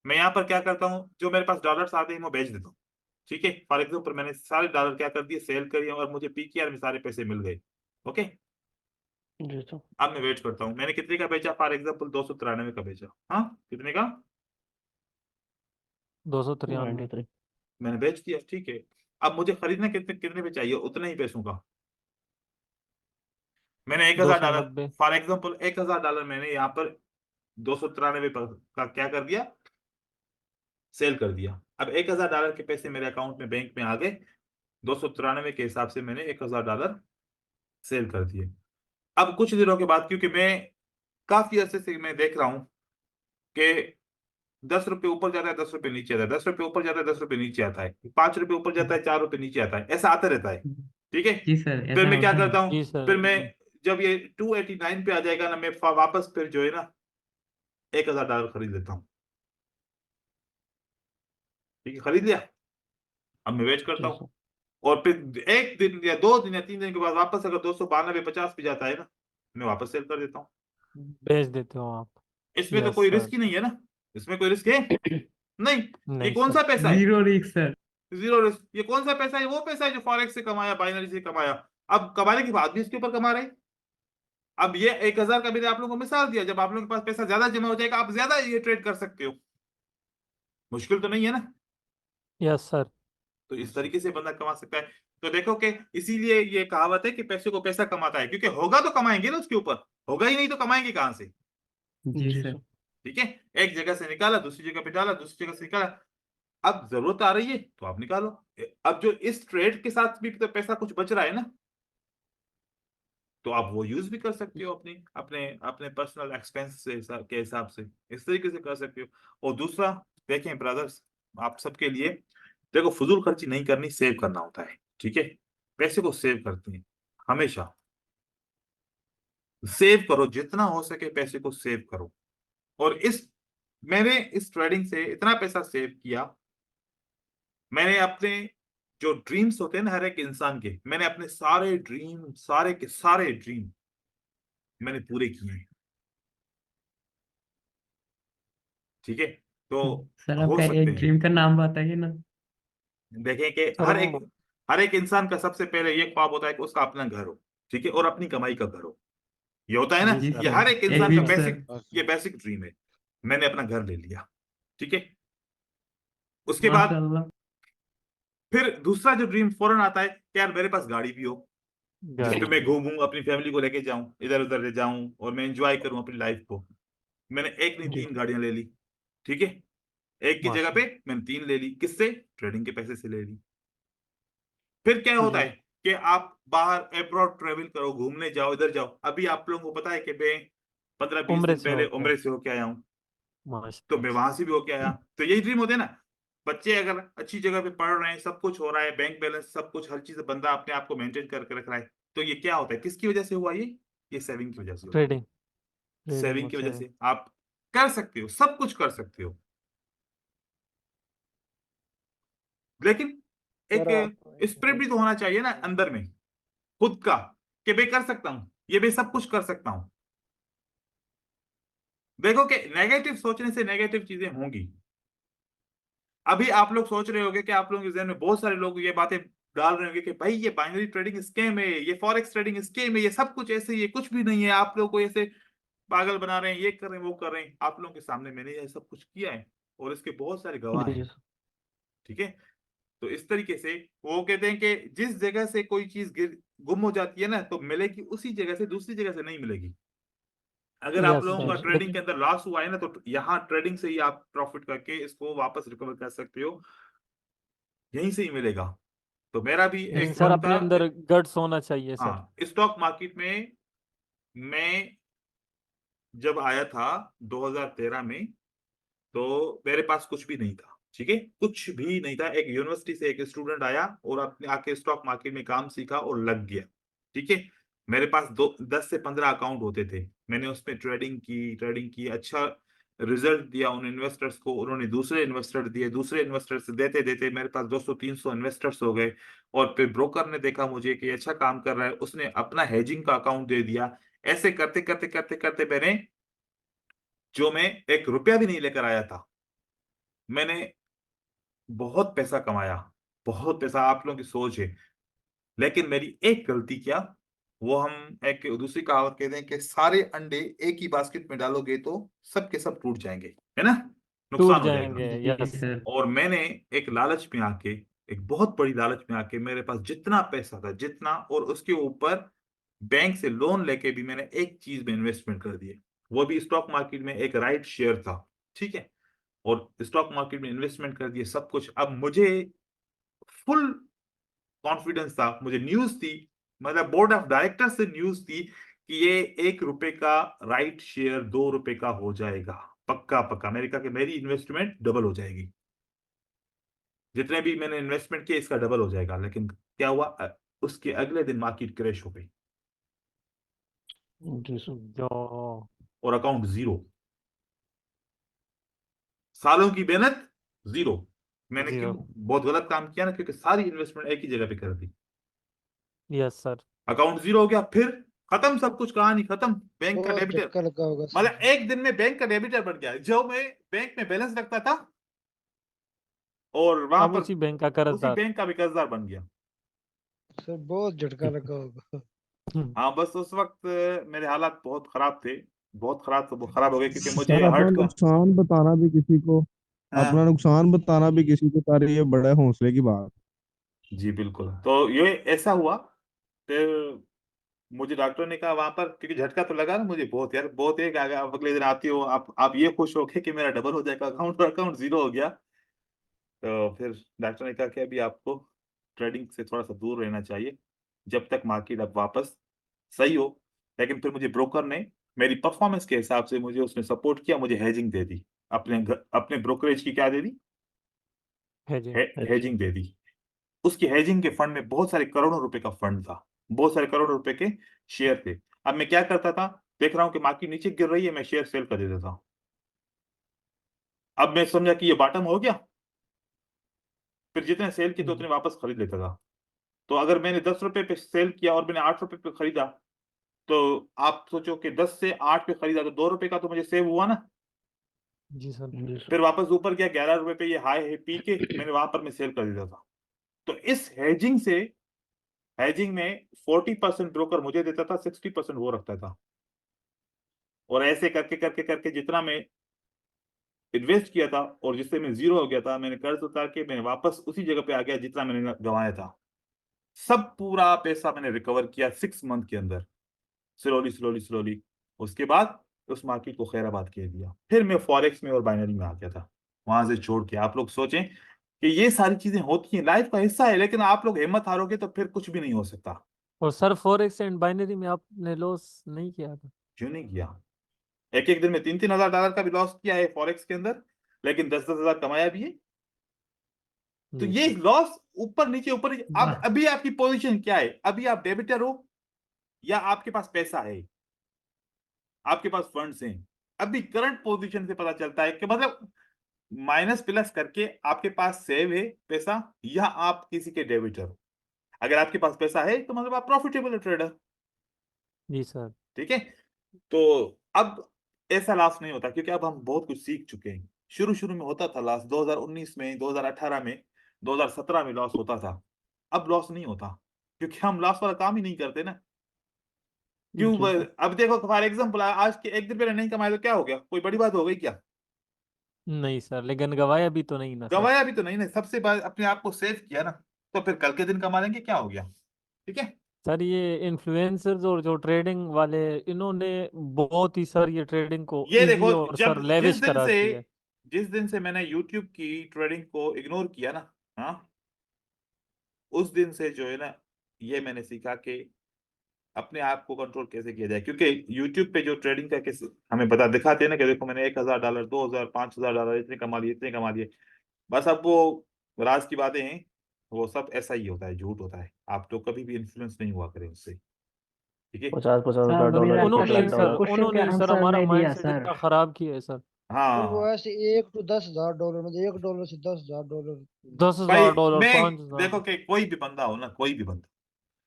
मैं यहाँ पर क्या करता हूँ, जो मेरे पास डॉलर्स आते हैं वो बेच देता हूँ। ठीक है, फॉर एग्जाम्पल मैंने सारे डॉलर क्या कर दिए, सेल करिए, और मुझे पीकेआर में सारे पैसे मिल गए। ओके, जी सर। अब मैं वेट करता हूँ, मैंने कितने का बेचा, फॉर एग्जाम्पल 293 का बेचा। हाँ, कितने का, 293। 93। मैंने बेच दिया। ठीक है, अब मुझे खरीदना कितने कितने पे चाहिए, उतने ही पैसों का। मैंने $1000, 290। फॉर एग्जाम्पल $1000 मैंने यहाँ पर 293 का क्या कर दिया, सेल कर दिया। अब $1000 के पैसे मेरे अकाउंट में बैंक में आ गए, 293 के हिसाब से मैंने $1000 सेल कर दिए। अब कुछ दिनों के बाद, क्योंकि मैं काफी अरसे से मैं देख रहा हूं कि 10 रुपए ऊपर जाता है, 10 रुपए नीचे आता है, 10 रुपए ऊपर जाता है, 10 रुपए नीचे आता है, 5 रुपए ऊपर जाता है, 4 रुपए नीचे आता है, ऐसा आता रहता है। ठीक है, जी सर, फिर ऐसा मैं क्या होता है। करता हूँ, जी सर। फिर मैं जब ये 289 पे आ जाएगा ना, मैं वापस फिर जो है ना $1000 खरीद लेता हूँ। ठीक है, खरीद लिया, अब मैं वेट करता जी हूँ, सर। और फिर 1 दिन या 2 दिन या 3 दिन के बाद वापस अगर 292-50 पे जाता है ना, मैं वापस सेल कर देता हूँ। बेच देते हो आप। इसमें तो यस कोई सर। रिस्क ही नहीं है ना, इसमें कोई रिस्क है नहीं। ये नहीं कौन सा सर। पैसा है, zero risk sir. Zero risk. ये कौन सा पैसा है, वो पैसा है जो फॉरेक्स से कमाया, बाइनरी से कमाया। अब कमाने के बाद भी इसके ऊपर कमा रहे हैं। अब ये 1000 का मैंने आप लोगों को मिसाल दिया, जब आप लोगों के पास पैसा ज्यादा जमा हो जाएगा आप ज्यादा ये ट्रेड कर सकते हो, मुश्किल तो नहीं है ना। Yes sir. तो इस तरीके से बंदा कमा सकता है। तो देखो कि इसीलिए ये कहावत है कि पैसे को पैसा कमाता है, क्योंकि होगा तो कमाएंगे ना उसके ऊपर, होगा ही नहीं तो कमाएंगे कहां से। जी जी सर। सर। ठीक है, एक जगह से निकाला दूसरी जगह पे डाला, दूसरी जगह से निकाला, अब जरूरत आ रही है तो आप निकालो। अब जो इस ट्रेड के साथ भी तो पैसा कुछ बच रहा है ना, तो आप वो यूज भी कर सकते हो अपनी अपने अपने पर्सनल एक्सपेंस के हिसाब से, इस तरीके से कर सकते हो। और दूसरा, देखें ब्रदर्स, आप सबके लिए, देखो फजूल खर्ची नहीं करनी, सेव करना होता है। ठीक है, पैसे को सेव करते हैं, हमेशा सेव करो, जितना हो सके पैसे को सेव करो। और मैंने इस ट्रेडिंग से इतना पैसा सेव किया, मैंने अपने जो ड्रीम्स होते हैं ना हर एक इंसान के, मैंने अपने सारे ड्रीम, सारे के सारे ड्रीम मैंने पूरे किए हैं। ठीक है, तो सर हो आपका सकते एक हैं। ड्रीम का नाम बताइए ना। देखें कि सर वो हर एक इंसान का सबसे पहले ये ख्वाब होता है कि उसका अपना घर हो, ठीक है, और अपनी कमाई का घर हो। ये होता है ना, जी जी सर। ये सर। हर एक इंसान का एग्री सर। ये बेसिक ड्रीम है। मैंने अपना घर ले लिया। ठीक है, उसके बाद माशाल्लाह। फिर दूसरा जो ड्रीम फौरन आता है कि यार मेरे पास गाड़ी भी हो, जिस पे गाड़ी। मैं घूमूं, अपनी फैमिली को लेके जाऊं, इधर उधर ले जाऊं, और मैं एंजॉय करूं अपनी लाइफ को। मैंने एक नहीं जी 3 गाड़ियां ले ली। ठीक है, एक की जगह पे माशा। मैंने 3 ले ली, किससे, ट्रेडिंग के पैसे से ले ली। फिर क्या होता जी है कि आप बाहर अब्रॉड ट्रेवल करो, घूमने जाओ, इधर जाओ। अभी आप लोगों को पता है कि मैं 15-20 उम्र दिन से पहले होके। उम्र से होके आया हूँ, तो माशा। मैं वहां से भी होके आया। तो यही ड्रीम होते हैं ना, बच्चे अगर अच्छी जगह पे पढ़ रहे हैं, सब कुछ हो रहा है, बैंक बैलेंस सब कुछ, हर चीज बंदा अपने आप को मेंटेन करके रख रहा है, तो ये क्या होता है, किसकी वजह से हुआ ये सेविंग की वजह से हुआ। ट्रेडिंग। ट्रेडिंग सेविंग की वजह से। से आप कर सकते हो, सब कुछ कर सकते हो, लेकिन एक सर आप स्पिरिट भी तो होना चाहिए ना अंदर में खुद का, कि मैं कर सकता हूं, ये मैं सब कुछ कर सकता हूं। देखो कि नेगेटिव सोचने से नेगेटिव चीजें होंगी। अभी आप लोग सोच रहे होंगे कि आप लोगों के जहन में बहुत सारे लोग ये बातें डाल रहे होंगे कि भाई ये बाइनरी ट्रेडिंग स्कैम है, ये फॉरेक्स ट्रेडिंग स्कैम है, ये सब कुछ ऐसे ही है, कुछ भी नहीं है, आप लोग को ऐसे पागल बना रहे हैं, ये कर रहे हैं, वो कर रहे हैं। आप लोगों के सामने मैंने ये सब कुछ किया है और इसके बहुत सारे गवाह जी हैं। सर। ठीक है, तो इस तरीके से वो कहते हैं कि जिस जगह से कोई चीज गुम हो जाती है ना, तो मिलेगी उसी जगह से, दूसरी जगह से नहीं मिलेगी। अगर आप यस लोगों का सर ट्रेडिंग लेकिन के अंदर लॉस हुआ है ना, तो यहाँ ट्रेडिंग से ही आप प्रॉफिट करके इसको वापस रिकवर कर सकते हो, यहीं से ही मिलेगा। तो मेरा भी लेकिन एक सर मन अपने था। अंदर गट्स होना चाहिए सर। हाँ, स्टॉक मार्केट में मैं जब आया था 2013 में, तो मेरे पास कुछ भी नहीं था। ठीक है, कुछ भी नहीं था। एक यूनिवर्सिटी से एक स्टूडेंट आया और अपने आके स्टॉक मार्केट में काम सीखा और लग गया। ठीक है, मेरे पास 10 से 15 अकाउंट होते थे। मैंने उसमें ट्रेडिंग की, अच्छा रिजल्ट दिया उन इन्वेस्टर्स को, उन्होंने दूसरे इन्वेस्टर दिए, दूसरे इन्वेस्टर्स देते देते मेरे पास 200-300 इन्वेस्टर्स हो गए। और फिर ब्रोकर ने देखा मुझे कि अच्छा काम कर रहा है, उसने अपना हेजिंग का अकाउंट दे दिया। ऐसे करते करते करते करते मैंने, जो मैं 1 रुपया भी नहीं लेकर आया था, मैंने बहुत पैसा कमाया, बहुत पैसा। आप लोगों की सोच है। लेकिन मेरी एक गलती क्या, वो हम एक दूसरी कहावत कहते हैं कि सारे अंडे एक ही बास्केट में डालोगे तो सब के सब टूट जाएंगे, है ना, टूट नुकसान हो जाएगा। जाएंगे जी यस। सर। और मैंने एक लालच में आके, एक बहुत बड़ी लालच में आके, मेरे पास जितना पैसा था, जितना, और उसके ऊपर बैंक से लोन लेके भी मैंने एक चीज में इन्वेस्टमेंट कर दिए। वो भी स्टॉक मार्केट में एक राइट शेयर था। ठीक है, और स्टॉक मार्केट में इन्वेस्टमेंट कर दिए सब कुछ। अब मुझे फुल कॉन्फिडेंस था, मुझे न्यूज थी, मतलब बोर्ड ऑफ डायरेक्टर से न्यूज थी कि ये 1 रुपए का राइट शेयर 2 रुपए का हो जाएगा, पक्का पक्का। अमेरिका के मेरी इन्वेस्टमेंट डबल हो जाएगी, जितने भी मैंने इन्वेस्टमेंट किया इसका डबल हो जाएगा। लेकिन क्या हुआ, उसके अगले दिन मार्केट क्रैश हो गई जी सर। जो और अकाउंट जीरो, सालों की मेहनत जीरो। मैंने क्यों 0। बहुत गलत काम किया ना, क्योंकि सारी इन्वेस्टमेंट एक ही जगह पे कर दी, यस सर। अकाउंट जीरो हो गया, फिर खत्म सब कुछ, कहानी खत्म। बैंक का बहुत डेबिटर, झटका लगा होगा मतलब सर। एक दिन में बैंक का डेबिटर बन गया। जो मैं बैंक में बैलेंस रखता था और वहां अब पर उसी बैंक का उसी कर्जदार। बैंक का भी कर्जदार बन गया। सर बहुत झटका लगा होगा। हाँ, बस उस वक्त मेरे हालात बहुत खराब थे, बहुत खराब, तो बहुत खराब हो गए, क्योंकि मुझे सर अपना हर्ट का। नुकसान बताना भी किसी को, अपना हाँ नुकसान बताना भी किसी को, सारे ये बड़े हौसले की बात। जी बिल्कुल। तो ये ऐसा हुआ, फिर मुझे डॉक्टर ने कहा वहां पर, क्योंकि झटका तो लगा ना मुझे बहुत यार, बहुत है कि अगर आप अगले दिन आती हो, आप ये खुश हो के कि मेरा डबल हो जाएगा अकाउंट, और अकाउंट जीरो हो गया। तो फिर डॉक्टर ने कहा कि अभी आपको ट्रेडिंग से थोड़ा सा दूर रहना चाहिए, जब तक मार्केट अब वापस सही हो। लेकिन फिर मुझे ब्रोकर ने मेरी परफॉर्मेंस के हिसाब से मुझे उसने सपोर्ट किया, मुझे हेजिंग दे दी, अपने ब्रोकरेज की क्या दे दी, है जी। हेजिंग दे दी। उसकी हेजिंग के फंड में बहुत सारे करोड़ों रुपए का फंड था, बहुत सारे करोड़ों रुपए के शेयर थे। अब मैं क्या करता था, देख रहा हूं कि मार्केट नीचे गिर रही है, मैं शेयर सेल कर देता था। अब मैं समझा कि ये बॉटम हो गया, फिर जितने सेल किए तो उतने वापस खरीद लेता था। तो अगर मैंने 10 रुपए पे सेल किया और मैंने 8 रुपए पे खरीदा, तो आप सोचो कि 10 से 8 पे खरीदा तो 2 रुपए का तो मुझे सेव हुआ ना। जी सर। जी सर। फिर वापस ऊपर गया, 11 रुपए पे ये हाई है पी के मैंने वहां पर मैं सेल कर देता था। तो इस हेजिंग में 40% ब्रोकर मुझे देता था, 60% वो रखता था। और ऐसे करके करके करके जितना मैं इन्वेस्ट किया था और जिससे मैं जीरो हो गया था, मैंने कर्ज उतार के मैंने वापस उसी जगह पे आ गया जितना मैंने गंवाया था। सब पूरा पैसा मैंने रिकवर किया 6 मंथ के अंदर, स्लोली स्लोली स्लोली। उसके बाद उस मार्केट को खैराबाद कह दिया, फिर मैं फॉरेक्स में और बाइनरी में आ गया था, वहां से छोड़ के। आप लोग सोचें कि ये सारी चीजें होती हैं, लाइफ का हिस्सा है, लेकिन आप लोग हिम्मत हारोगे तो फिर कुछ भी नहीं हो सकता। और सर फॉरेक्स एंड बाइनरी में आपने लॉस नहीं किया था? क्यों नहीं किया, एक एक दिन में 3-3 हजार डॉलर का भी लॉस किया है फॉरेक्स के अंदर, लेकिन 10-10 हजार कमाया भी है। तो जी ये सर। लॉस ऊपर नीचे ऊपर अब वाह। अभी आपकी पोजीशन क्या है, अभी आप डेबिटर हो या आपके पास पैसा है, आपके पास फंड्स हैं। अभी करंट पोजीशन से पता चलता है कि मतलब माइनस प्लस करके आपके पास सेव है पैसा या आप किसी के डेबिटर हो। अगर आपके पास पैसा है तो मतलब आप प्रॉफिटेबल ट्रेडर। जी सर। ठीक है, तो अब ऐसा लॉस नहीं होता, क्योंकि अब हम बहुत कुछ सीख चुके हैं। शुरू शुरू में होता था लॉस, 2019 में, 2018 में, 2017 में लॉस होता था। अब लॉस नहीं होता, क्योंकि हम लॉस वाला काम ही नहीं करते ना। क्यों जी सर। अब देखो फॉर एग्जाम्पल आज के एक दिन पहले नहीं कमाए तो क्या हो गया, कोई बड़ी बात हो गई क्या? नहीं सर, लेकिन गवाया भी तो नहीं ना सर। गवाया भी तो नहीं ना, सबसे बात अपने आप को सेव किया ना, तो फिर कल के दिन कमा लेंगे, क्या हो गया? ठीक है। सर ये इन्फ्लुएंसर्स और जो ट्रेडिंग वाले, इन्होंने बहुत ही सर ये ट्रेडिंग को ये इजी देखो, और जब सर लेविश करा दिया है। जिस दिन से मैंने यूट्यूब की ट्रेडिंग को इग्नोर किया ना, हाँ, उस दिन से जो है ना, ये मैंने सीखा कि अपने आप को कंट्रोल कैसे किया जाए। क्योंकि यूट्यूब पे जो ट्रेडिंग का किस हमें बता दिखाते हैं ना कि देखो मैंने $1,000, 2,000, $5,000 इतने कमा लिए, इतने कमा लिए, बस अब वो राज की बातें हैं, वो सब ऐसा ही होता है, झूठ होता है। आप तो कभी भी इन्फ्लुएंस नहीं हुआ करें उससे। ठीक है। 50,000 $50 सर $1 उन्होंने लाख ही मेरा सर, डॉलर क्वेश्चन उन्होंने का ही सर आंसर हमारा नहीं दिया माइंडसेट सर। इतना खराब किया है सर। फिर वो हाँ ऐसे $1 to $10,000 में $1 से $10,000। 10,000 $, मैं 5,000। देखो कि कोई भी बंदा हो ना, कोई भी बंदा,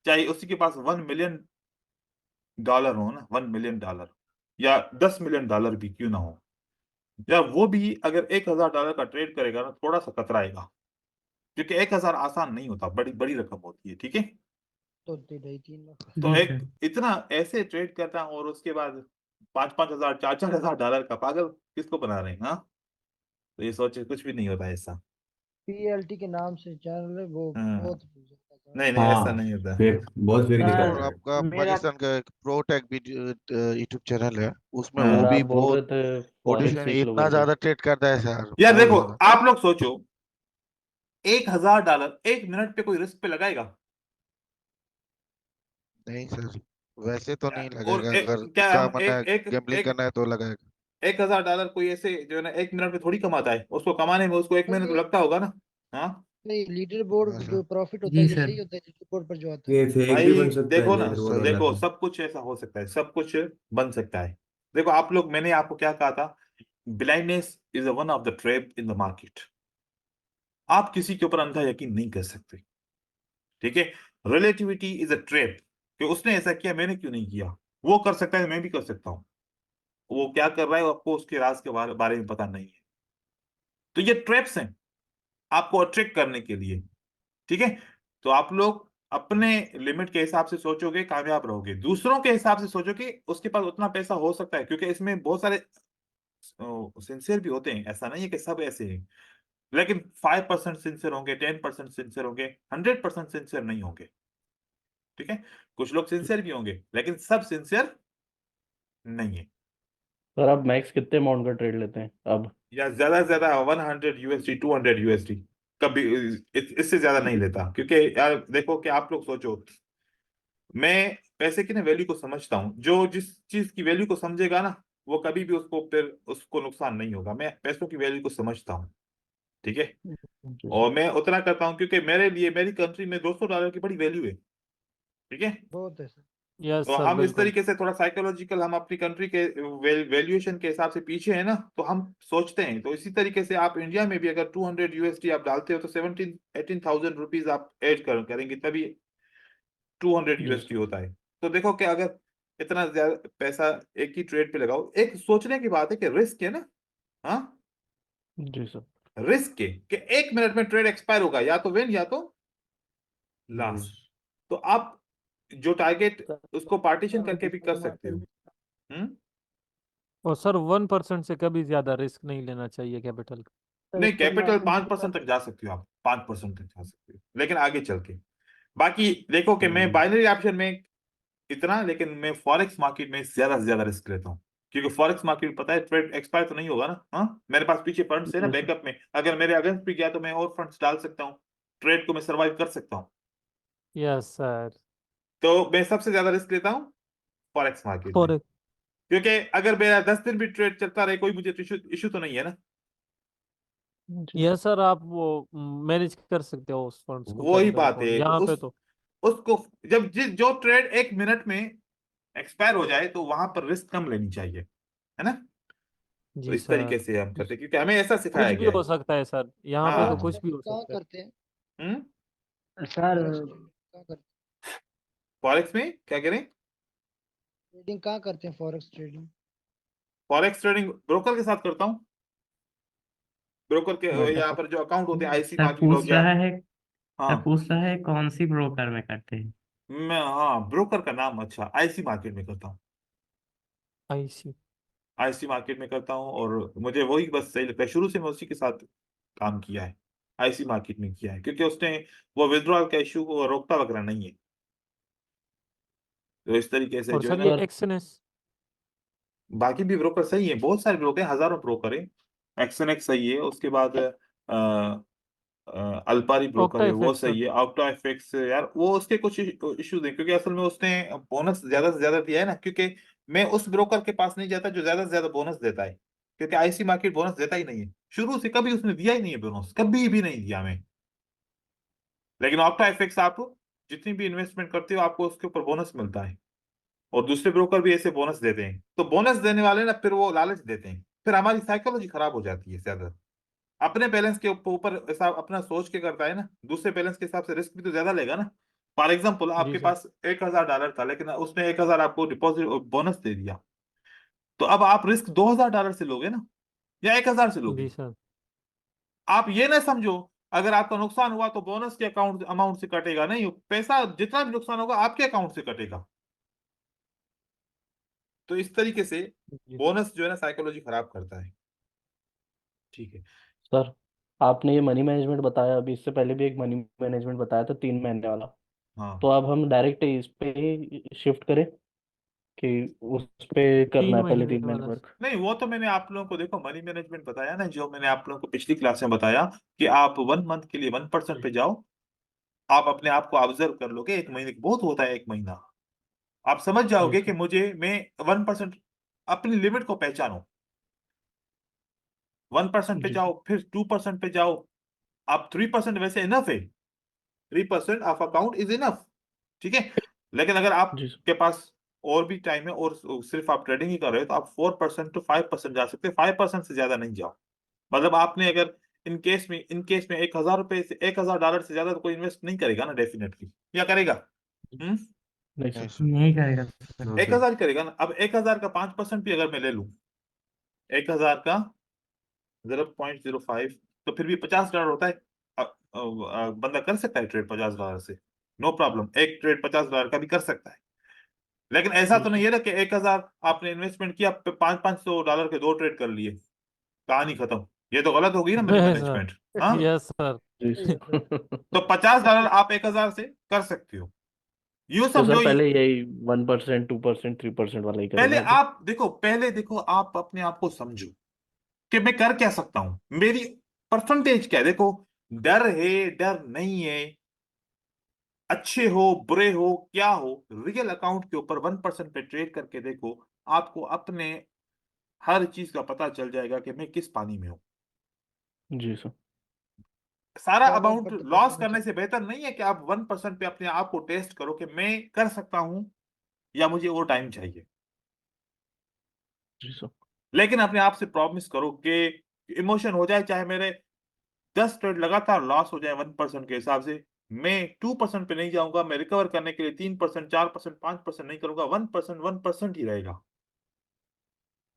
चाहे उसी के पास $1 million हो ना, $1 million, या $10 million भी क्यों ना हो, या वो भी अगर $1,000 का ट्रेड करेगा ना, थोड़ा सा कतराएगा, क्योंकि 1,000 आसान नहीं होता, बड़ी बड़ी रकम होती है। ठीक है। तो 2.5-3 लाख। तो जी एक सर। इतना ऐसे ट्रेड करता हूँ, और उसके बाद 5,000 $4,000 का पागल किसको बना रहे हैं? हाँ, तो ये सोचे कुछ भी नहीं होता ऐसा। PLT के नाम से चैनल है वो, हाँ, बहुत ज्यादा काम नहीं नहीं, ऐसा हाँ, नहीं होता। फेक, बहुत फेक दिखा सर रहे हाँ हैं। आपका मेरा पाकिस्तान का एक प्रोटेक यूट्यूब चैनल है, उसमें हाँ। वो सर भी आप बोल बहुत रहे थे फॉरेक्स पोजीशन सीख लो इतना करके। ज्यादा ट्रेड करता है सर, यार बहुत देखो, ज्यादा। आप लोग सोचो, $1,000 एक मिनट पे कोई रिस्क पे लगाएगा? नहीं सर, वैसे तो नहीं और लगेगा, अगर क्या उसका हम मन है गैम्बलिंग करना है तो लगाएगा। $1,000 कोई ऐसे जो है ना एक मिनट में थोड़ी कमाता है, उसको कमाने में उसको एक महीने तो नहीं लगता होगा ना। हाँ नहीं, लीडर हाँ बोर्ड सर। जो प्रॉफिट होता है जी ये सर। सही होता है, लीडर बोर्ड पर जो आता है। ये फेक भी भाई बन सकता है देखो ना, लीडर बोर्ड सही। वाला देखो भी। सब कुछ ऐसा हो सकता है, सब कुछ बन सकता है। देखो आप लोग, मैंने आपको क्या कहा था, blindness is one of the trap in the market. आप किसी के ऊपर अंधा यकीन नहीं कर सकते। ठीक है। रिलेटिविटी इज अ ट्रैप, कि उसने ऐसा किया मैंने क्यों नहीं किया, वो कर सकता है मैं भी कर सकता हूँ। वो क्या कर रहा है आपको उसके राज के बारे में पता नहीं है। तो ये ट्रैप्स हैं आपको अट्रैक्ट करने के लिए। ठीक है। तो आप लोग अपने लिमिट के हिसाब से सोचोगे, कामयाब रहोगे। दूसरों के हिसाब से सोचो कि उसके पास उतना पैसा हो सकता है, क्योंकि इसमें बहुत सारे सिंसियर भी होते हैं, ऐसा नहीं है कि सब ऐसे हैं, लेकिन 5% सिंसियर होंगे, 10% सिंसियर होंगे, 100% सिंसियर नहीं होंगे। ठीक है। कुछ लोग सिंसियर भी होंगे, लेकिन सब सिंसियर नहीं है। सर आप मैक्स कितने अमाउंट का ट्रेड लेते हैं अब? या ज्यादा से ज्यादा $100, $200, कभी इससे ज्यादा नहीं लेता। क्योंकि यार देखो कि आप लोग सोचो, मैं पैसे की ना वैल्यू को समझता हूँ। जो जिस चीज की वैल्यू को समझेगा ना, वो कभी भी उसको फिर उसको नुकसान नहीं होगा। मैं पैसों की वैल्यू को समझता हूँ। ठीक है। जी और सर। मैं उतना करता हूँ क्योंकि मेरे लिए मेरी कंट्री में $200 की बड़ी वैल्यू है। ठीक है। बहुत है सर। यस तो सर, हम इस बिल्कुल। तरीके से थोड़ा साइकोलॉजिकल, हम अपनी कंट्री के वैल्यूएशन के हिसाब से पीछे है ना, तो हम सोचते हैं। तो इसी तरीके से आप इंडिया में भी अगर $200 आप डालते हो तो 17-18,000 रुपीज आप ऐड करेंगे, तभी $200 जी सर। होता है। तो देखो कि अगर इतना ज्यादा पैसा एक ही ट्रेड पे लगाओ, एक सोचने की बात है कि रिस्क है ना। हाँ, जी सर। रिस्क है कि एक मिनट में ट्रेड एक्सपायर होगा, या तो विन या तो लॉस। तो आप जो टारगेट उसको पार्टीशन करके भी कर सकते हो। हम्म। और सर 1% से कभी ज्यादा रिस्क नहीं लेना चाहिए कैपिटल का। नहीं, कैपिटल 5% तक जा सकते हो आप, 5% तक जा सकते हो, लेकिन आगे चल के बाकी देखो कि मैं बाइनरी ऑप्शन में इतना, लेकिन मैं फॉरेक्स मार्केट में ज्यादा से ज्यादा रिस्क लेता हूँ। क्योंकि फॉरेक्स मार्केट पता है ट्रेड एक्सपायर तो नहीं होगा ना। हाँ, मेरे पास पीछे फंड्स है ना जी सर। बैकअप में, अगर मेरे अगेंस्ट भी गया तो मैं और फंड्स डाल सकता हूँ, ट्रेड को मैं सर्वाइव कर सकता हूँ। Yes sir. तो मैं सबसे ज्यादा रिस्क लेता हूँ फॉरेक्स मार्केट में, और क्योंकि अगर मेरा 10 दिन भी ट्रेड चलता रहे, कोई मुझे इशू तो नहीं है ना। जी सर। यस सर, आप वो मैनेज कर सकते हो उस फंड्स को वही कैपिटल बात को, है। तो यहाँ पे उस तो। उसको जब जो ट्रेड एक मिनट में एक्सपायर हो जाए, तो वहां पर रिस्क कम लेनी चाहिए, है ना। तो जी इस सर। तरीके से हम करते हैं, क्योंकि हमें ऐसा कुछ सिखाया भी गया है। हो सकता है सर, यहाँ पे तो हाँ। फॉरेक्स कुछ भी ट्रेडिंग हो कहाँ सकता है। करते हैं? हम्म। सर फॉरेक्स ट्रेडिंग कहाँ करते फॉरेक्स में क्या करें? हैं? ट्रेडिंग कहाँ करते हैं forex trading? Forex trading broker के साथ करता हूँ। ब्रोकर के बट यहाँ पर जो अकाउंट होते हैं, आईसी सर मार्केट हो पूछ गया। रहा है हाँ पूछ रहा है कौन सी ब्रोकर में करते हैं। मैं, हाँ ब्रोकर का नाम, अच्छा आईसी मार्केट में करता हूँ। आई सी। आईसी मार्केट में करता हूँ और मुझे वही बस सही लगता है, शुरू से मैं उसी के साथ काम किया है, आईसी मार्केट में किया है, क्योंकि उसने वो विड्रॉल का इशू को रोकता वगैरह नहीं है। तो इस तरीके से और जो है सर ना, ये सर एक्सएनएस बाकी भी ब्रोकर सही है, बहुत सारे ब्रोकर हैं, हजारों ब्रोकर है। एक्सएनएक्स सही है, उसके बाद अल्पारी ब्रोकर ऑक्टा है वो इफेक्ट सही सर। है, ऑक्टा एफएक्स यार वो उसके कुछ इश्यूज हैं, क्योंकि असल में उसने बोनस ज्यादा से ज्यादा दिया है ना, क्योंकि मैं उस ब्रोकर के पास नहीं जाता जो ज्यादा से ज्यादा बोनस देता है, क्योंकि आईसी मार्केट बोनस देता ही नहीं है, शुरू से कभी उसने दिया ही नहीं है बोनस, कभी भी नहीं दिया हमें। लेकिन ऑक्टा एफएक्स आप जितनी भी इन्वेस्टमेंट करते हो आपको उसके ऊपर बोनस मिलता है, और दूसरे ब्रोकर भी ऐसे बोनस देते हैं, तो बोनस देने वाले ना फिर वो लालच देते हैं, फिर हमारी साइकोलॉजी खराब हो जाती है ज्यादा। अपने बैलेंस के ऊपर ऐसा अपना सोच के करता है ना, दूसरे बैलेंस के हिसाब से रिस्क भी तो ज्यादा लेगा ना। फॉर एग्जाम्पल जी आपके सर। पास $1000 था, लेकिन उसने 1000 आपको डिपॉजिट बोनस दे दिया, तो अब आप रिस्क $2000 से लोगे ना, या 1000 से लोगे। जी सर। आप ये ना समझो अगर आपका नुकसान हुआ तो बोनस के अकाउंट अमाउंट से कटेगा, नहीं, पैसा जितना भी नुकसान होगा आपके अकाउंट से कटेगा। तो इस तरीके से जी बोनस जो है ना साइकोलॉजी खराब करता है। ठीक है। सर आपने ये मनी मैनेजमेंट बताया, अभी इससे पहले भी एक मनी मैनेजमेंट बताया था 3 महीने वाला। हाँ तो अब हम डायरेक्ट इस पे शिफ्ट करें कि उस पे करना तीन है पहले महीने 3 महीने वाला। वर्क? नहीं, वो तो मैंने आप लोगों को देखो मनी मैनेजमेंट बताया ना, जो मैंने आप लोगों को पिछली क्लास में बताया कि आप 1 मंथ के लिए 1% पे जाओ, आप अपने आप को ऑब्जर्व कर लोगे, 1 महीने बहुत होता है 1 महीना, आप समझ जी जाओगे कि सर। मैं 1%, अपनी लिमिट को पहचानो, 1% पे जी जाओ, सर। फिर 2% पे जाओ, आप 3% वैसे इनफ है, 3% ऑफ अकाउंट इज इनफ, ठीक है। लेकिन अगर जी सर। आपके पास और भी टाइम है और सिर्फ आप ट्रेडिंग ही कर रहे हो तो आप 4% टू 5% जा सकते हैं, 5% से ज्यादा नहीं जाओ। मतलब आपने अगर इन केस में $1000 से $1000 से ज्यादा तो कोई इन्वेस्ट नहीं करेगा ना डेफिनेटली, या करेगा? हम्म। नहीं नहीं सर। सर। नहीं करेगा सर। 1000 करेगा ना, अब 1000 का 5% भी अगर मैं ले लूं, 1000 का 0.05, तो फिर भी $50 होता है। बंदा कर सकता है ट्रेड $50 से, नो प्रॉब्लम, एक ट्रेड $50 का भी कर सकता है। लेकिन ऐसा जी तो नहीं सर। है ना कि 1000 आपने इन्वेस्टमेंट किया, $500 के 2 ट्रेड कर लिए, कहानी खत्म, ये तो गलत होगी ना मनी नहीं सर। मैनेजमेंट। हाँ, यस सर। जी सर। तो $50 आप 1000 से कर सकते हो, यूं तो सर समझो ये। पहले यही 1%, 2%, 3% वाला ही पहले करूंगा अभी? आप देखो, आप अपने आप को समझो कि मैं कर क्या सकता हूं, मेरी परसेंटेज क्या है, देखो, डर है, डर नहीं है, अच्छे हो बुरे हो क्या हो, रियल अकाउंट के ऊपर 1% पे ट्रेड करके देखो, आपको अपने हर चीज का पता चल जाएगा कि मैं किस पानी में हूं। जी सर। सारा क्या नाम अमाउंट करते लॉस परफॉर्मेंस? करने से बेहतर नहीं है कि आप 1% पे अपने आप को टेस्ट करो कि मैं कर सकता हूं या मुझे और टाइम चाहिए। जी सर। लेकिन अपने आप से प्रॉमिस करो कि इमोशन हो जाए, चाहे मेरे 10 ट्रेड लगातार लॉस हो जाए 1% के हिसाब से, मैं 2% पे नहीं जाऊंगा, मैं रिकवर करने के लिए 3%, 4%, 5% नहीं करूंगा, 1%, 1% ही रहेगा,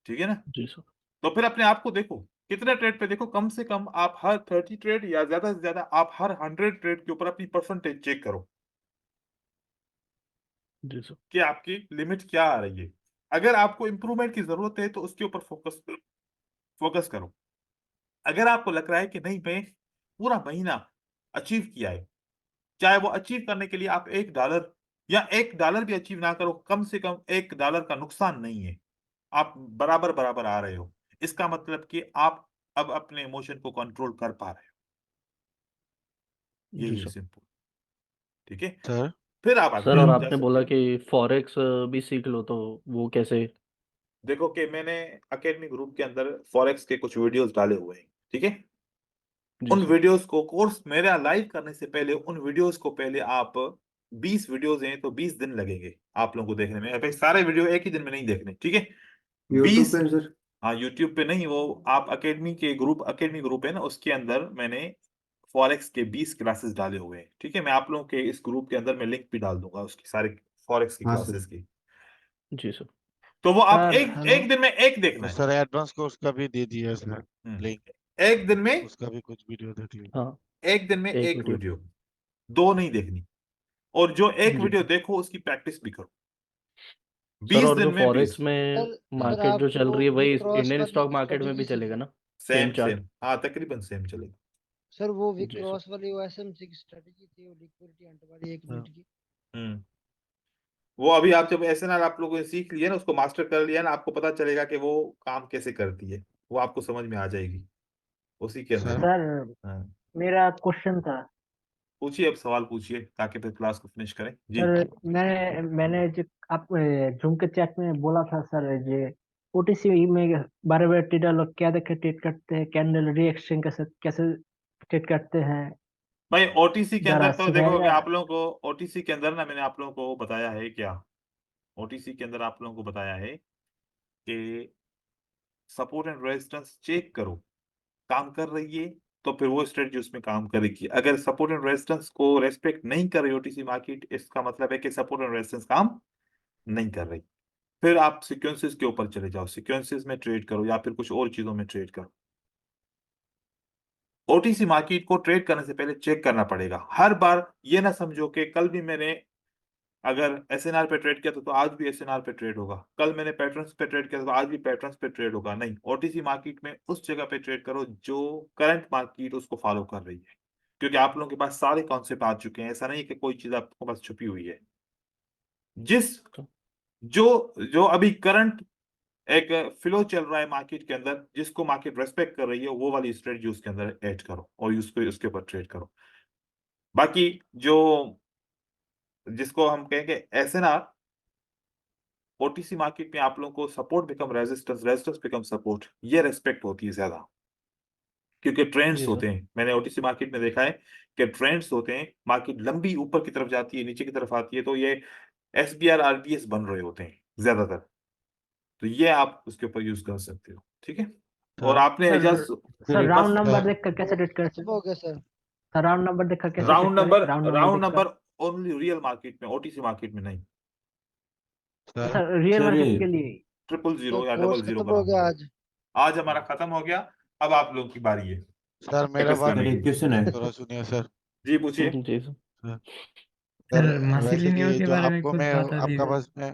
ठीक है ना। जी सर। तो फिर अपने आप को देखो, कितने ट्रेड पे देखो, कम से कम आप हर 30 ट्रेड या ज्यादा से ज्यादा आप हर 100 ट्रेड के ऊपर अपनी परसेंटेज चेक करो जी सर। कि आपकी लिमिट क्या आ रही है। अगर आपको इंप्रूवमेंट की जरूरत है तो उसके ऊपर फोकस फोकस करो। अगर आपको लग रहा है कि नहीं, मैं पूरा महीना अचीव किया है, चाहे वो अचीव करने के लिए आप $1 या $1 भी अचीव ना करो, कम से कम $1 का नुकसान नहीं है, आप बराबर बराबर आ रहे हो, इसका मतलब कि आप अब अपने इमोशन को कंट्रोल कर पा रहे हो, जी यही है सर। सिंपल, ठीक है। सर फिर आप आगे सर और जा आपने सकते बोला हो। कि फॉरेक्स भी सीख लो, तो वो कैसे? देखो कि मैंने अकेडमी ग्रुप के अंदर फॉरेक्स के कुछ वीडियोस डाले हुए हैं, ठीक है। जी उन सर। वीडियोस को, कोर्स मेरा लाइव करने से पहले उन वीडियोस को पहले आप 20 वीडियोस हैं तो 20 दिन लगेंगे आप लोगों को देखने में, भाई सारे वीडियो एक ही दिन में नहीं देखने, ठीक है। यूट्यूब 20, पे सर? हाँ यूट्यूब पे नहीं, वो आप अकेडमी ग्रुप है ना, उसके अंदर मैंने फॉरेक्स के 20 क्लासेस डाले हुए हैं, ठीक है। मैं आप लोगों के इस ग्रुप के अंदर मैं लिंक भी डाल दूंगा उसकी सारे फॉरेक्स की हाँ सर। क्लासेस की। जी सर। तो वो आप सर एक हेलो। एक दिन में एक देखना है। सर एडवांस कोर्स का भी दे दिया है सर हम्म। लिंक, एक दिन में उसका भी कुछ वीडियो देख लीजिए। हाँ, एक दिन में एक एक वीडियो। वीडियो, दो नहीं देखनी। और जो एक जी वीडियो सर। देखो उसकी प्रैक्टिस भी करो, सर 20 और जो दिन में 20। फॉरेक्स में सर सर मार्केट जो चल आपको रही है वो वही क्रॉस इंडियन वाली स्टॉक मार्केट में स्ट्रेटजी भी चाहिए। चलेगा ना? Same chart. सेम, हाँ तकरीबन सेम चलेगा। सर वो जी सर। क्रॉस वाली वो एसएमसी की स्ट्रेटजी थी, वो लिक्विडिटी हंट वाली 1 मिनट की। हम्म वो अभी आप जब एसएनआर आप लोगों ने सीख लिया ना, उसको मास्टर कर लिया ना, आपको पता चलेगा कि वो काम कैसे करती है, वो आपको समझ में आ जाएगी उसी के अंदर। सर सर हाँ मेरा क्वेश्चन था। पूछिए, अब सवाल पूछिए ताकि फिर क्लास को फिनिश करें जी। सर मैंने जो आप जूम के चैट में बोला था सर, ये ओटीसी में बारे बारे ट्रेडर लोग क्या देखे ट्रेड करते हैं, कैंडल रिएक्शन कैसे कैसे ट्रेड करते हैं, भाई ओटीसी के जरा अंदर तो देखो कि समझाइएगा। आप लोगों को ओटीसी के अंदर ना, मैंने आप लोगों को बताया है क्या, ओटीसी के अंदर आप लोगों को बताया है कि सपोर्ट एंड रेजिस्टेंस चेक करो, काम कर रही है तो फिर वो स्ट्रेटजी उसमें काम करेगी। अगर सपोर्ट एंड रेजिस्टेंस को रेस्पेक्ट नहीं कर रही ओटीसी मार्केट, इसका मतलब है कि सपोर्ट एंड रेजिस्टेंस काम नहीं कर रही। फिर आप सिक्वेंसेस के ऊपर चले जाओ, सिक्वेंसेस में ट्रेड करो या फिर कुछ और चीजों में ट्रेड करो। ओटीसी मार्केट को ट्रेड करने से पहले चेक करना पड़ेगा हर बार। ये ना समझो कि कल भी मैंने अगर एसएनआर पे ट्रेड किया तो आज भी एसएनआर पे ट्रेड होगा, कल मैंने पैटर्न्स पे ट्रेड किया तो आज भी पैटर्न्स पे ट्रेड होगा। नहीं, ओटीसी मार्केट में उस जगह पे ट्रेड करो जो करंट मार्केट उसको फॉलो कर रही है, क्योंकि आप लोगों के पास सारे कॉन्सेप्ट आ चुके हैं। ऐसा नहीं कि कोई चीज आपके पास छुपी हुई है। जिस जो जो अभी करंट एक फ्लो चल रहा है मार्केट के अंदर, जिसको मार्केट रेस्पेक्ट कर रही है, वो वाली स्ट्रेटजी उसके अंदर ऐड करो और उसको उसके ऊपर ट्रेड करो। बाकी जो जिसको हम कहेंगे एसएनआर, ओटीसी मार्केट में आप लोगों को support become resistance, resistance become support, ये रेस्पेक्ट होती है ज्यादा, क्योंकि ट्रेंड्स जी सर। होते हैं। मैंने ओटीसी मार्केट में देखा है कि ट्रेंड्स होते हैं, मार्केट लंबी ऊपर की तरफ जाती है, नीचे की तरफ आती है, तो ये एसबीआर आरबीएस बन रहे होते हैं ज्यादातर। तो ये आप उसके ऊपर यूज कर सकते हो, ठीक है। और सर आपने सर एजाज सर राउंड बस नंबर सर देखकर कैसे ट्रेड करते खत्म हैं? हो गया सर। सर राउंड नंबर देखकर कैसे ट्रेड राउंड करें, नंबर, राउंड नंबर राउंड देखकर? नंबर ओनली रियल मार्केट में, ओटीसी मार्केट में नहीं। सर सर रियल मार्केट के लिए? 000 सर या कोर्स 00 खत्म का हो राउंड गया नंबर। आज। आज हमारा खत्म हो गया, अब आप लोगों की बारी है सर मेरा प्रैक्टिस बात करने की। थोड़ा सुनिए सर। जी पूछिए। जी सर। सर सर सर, वैसे मसिलिनियो कि के जो बारे में आपको कुछ मैं बता आपका दीजिए। पास में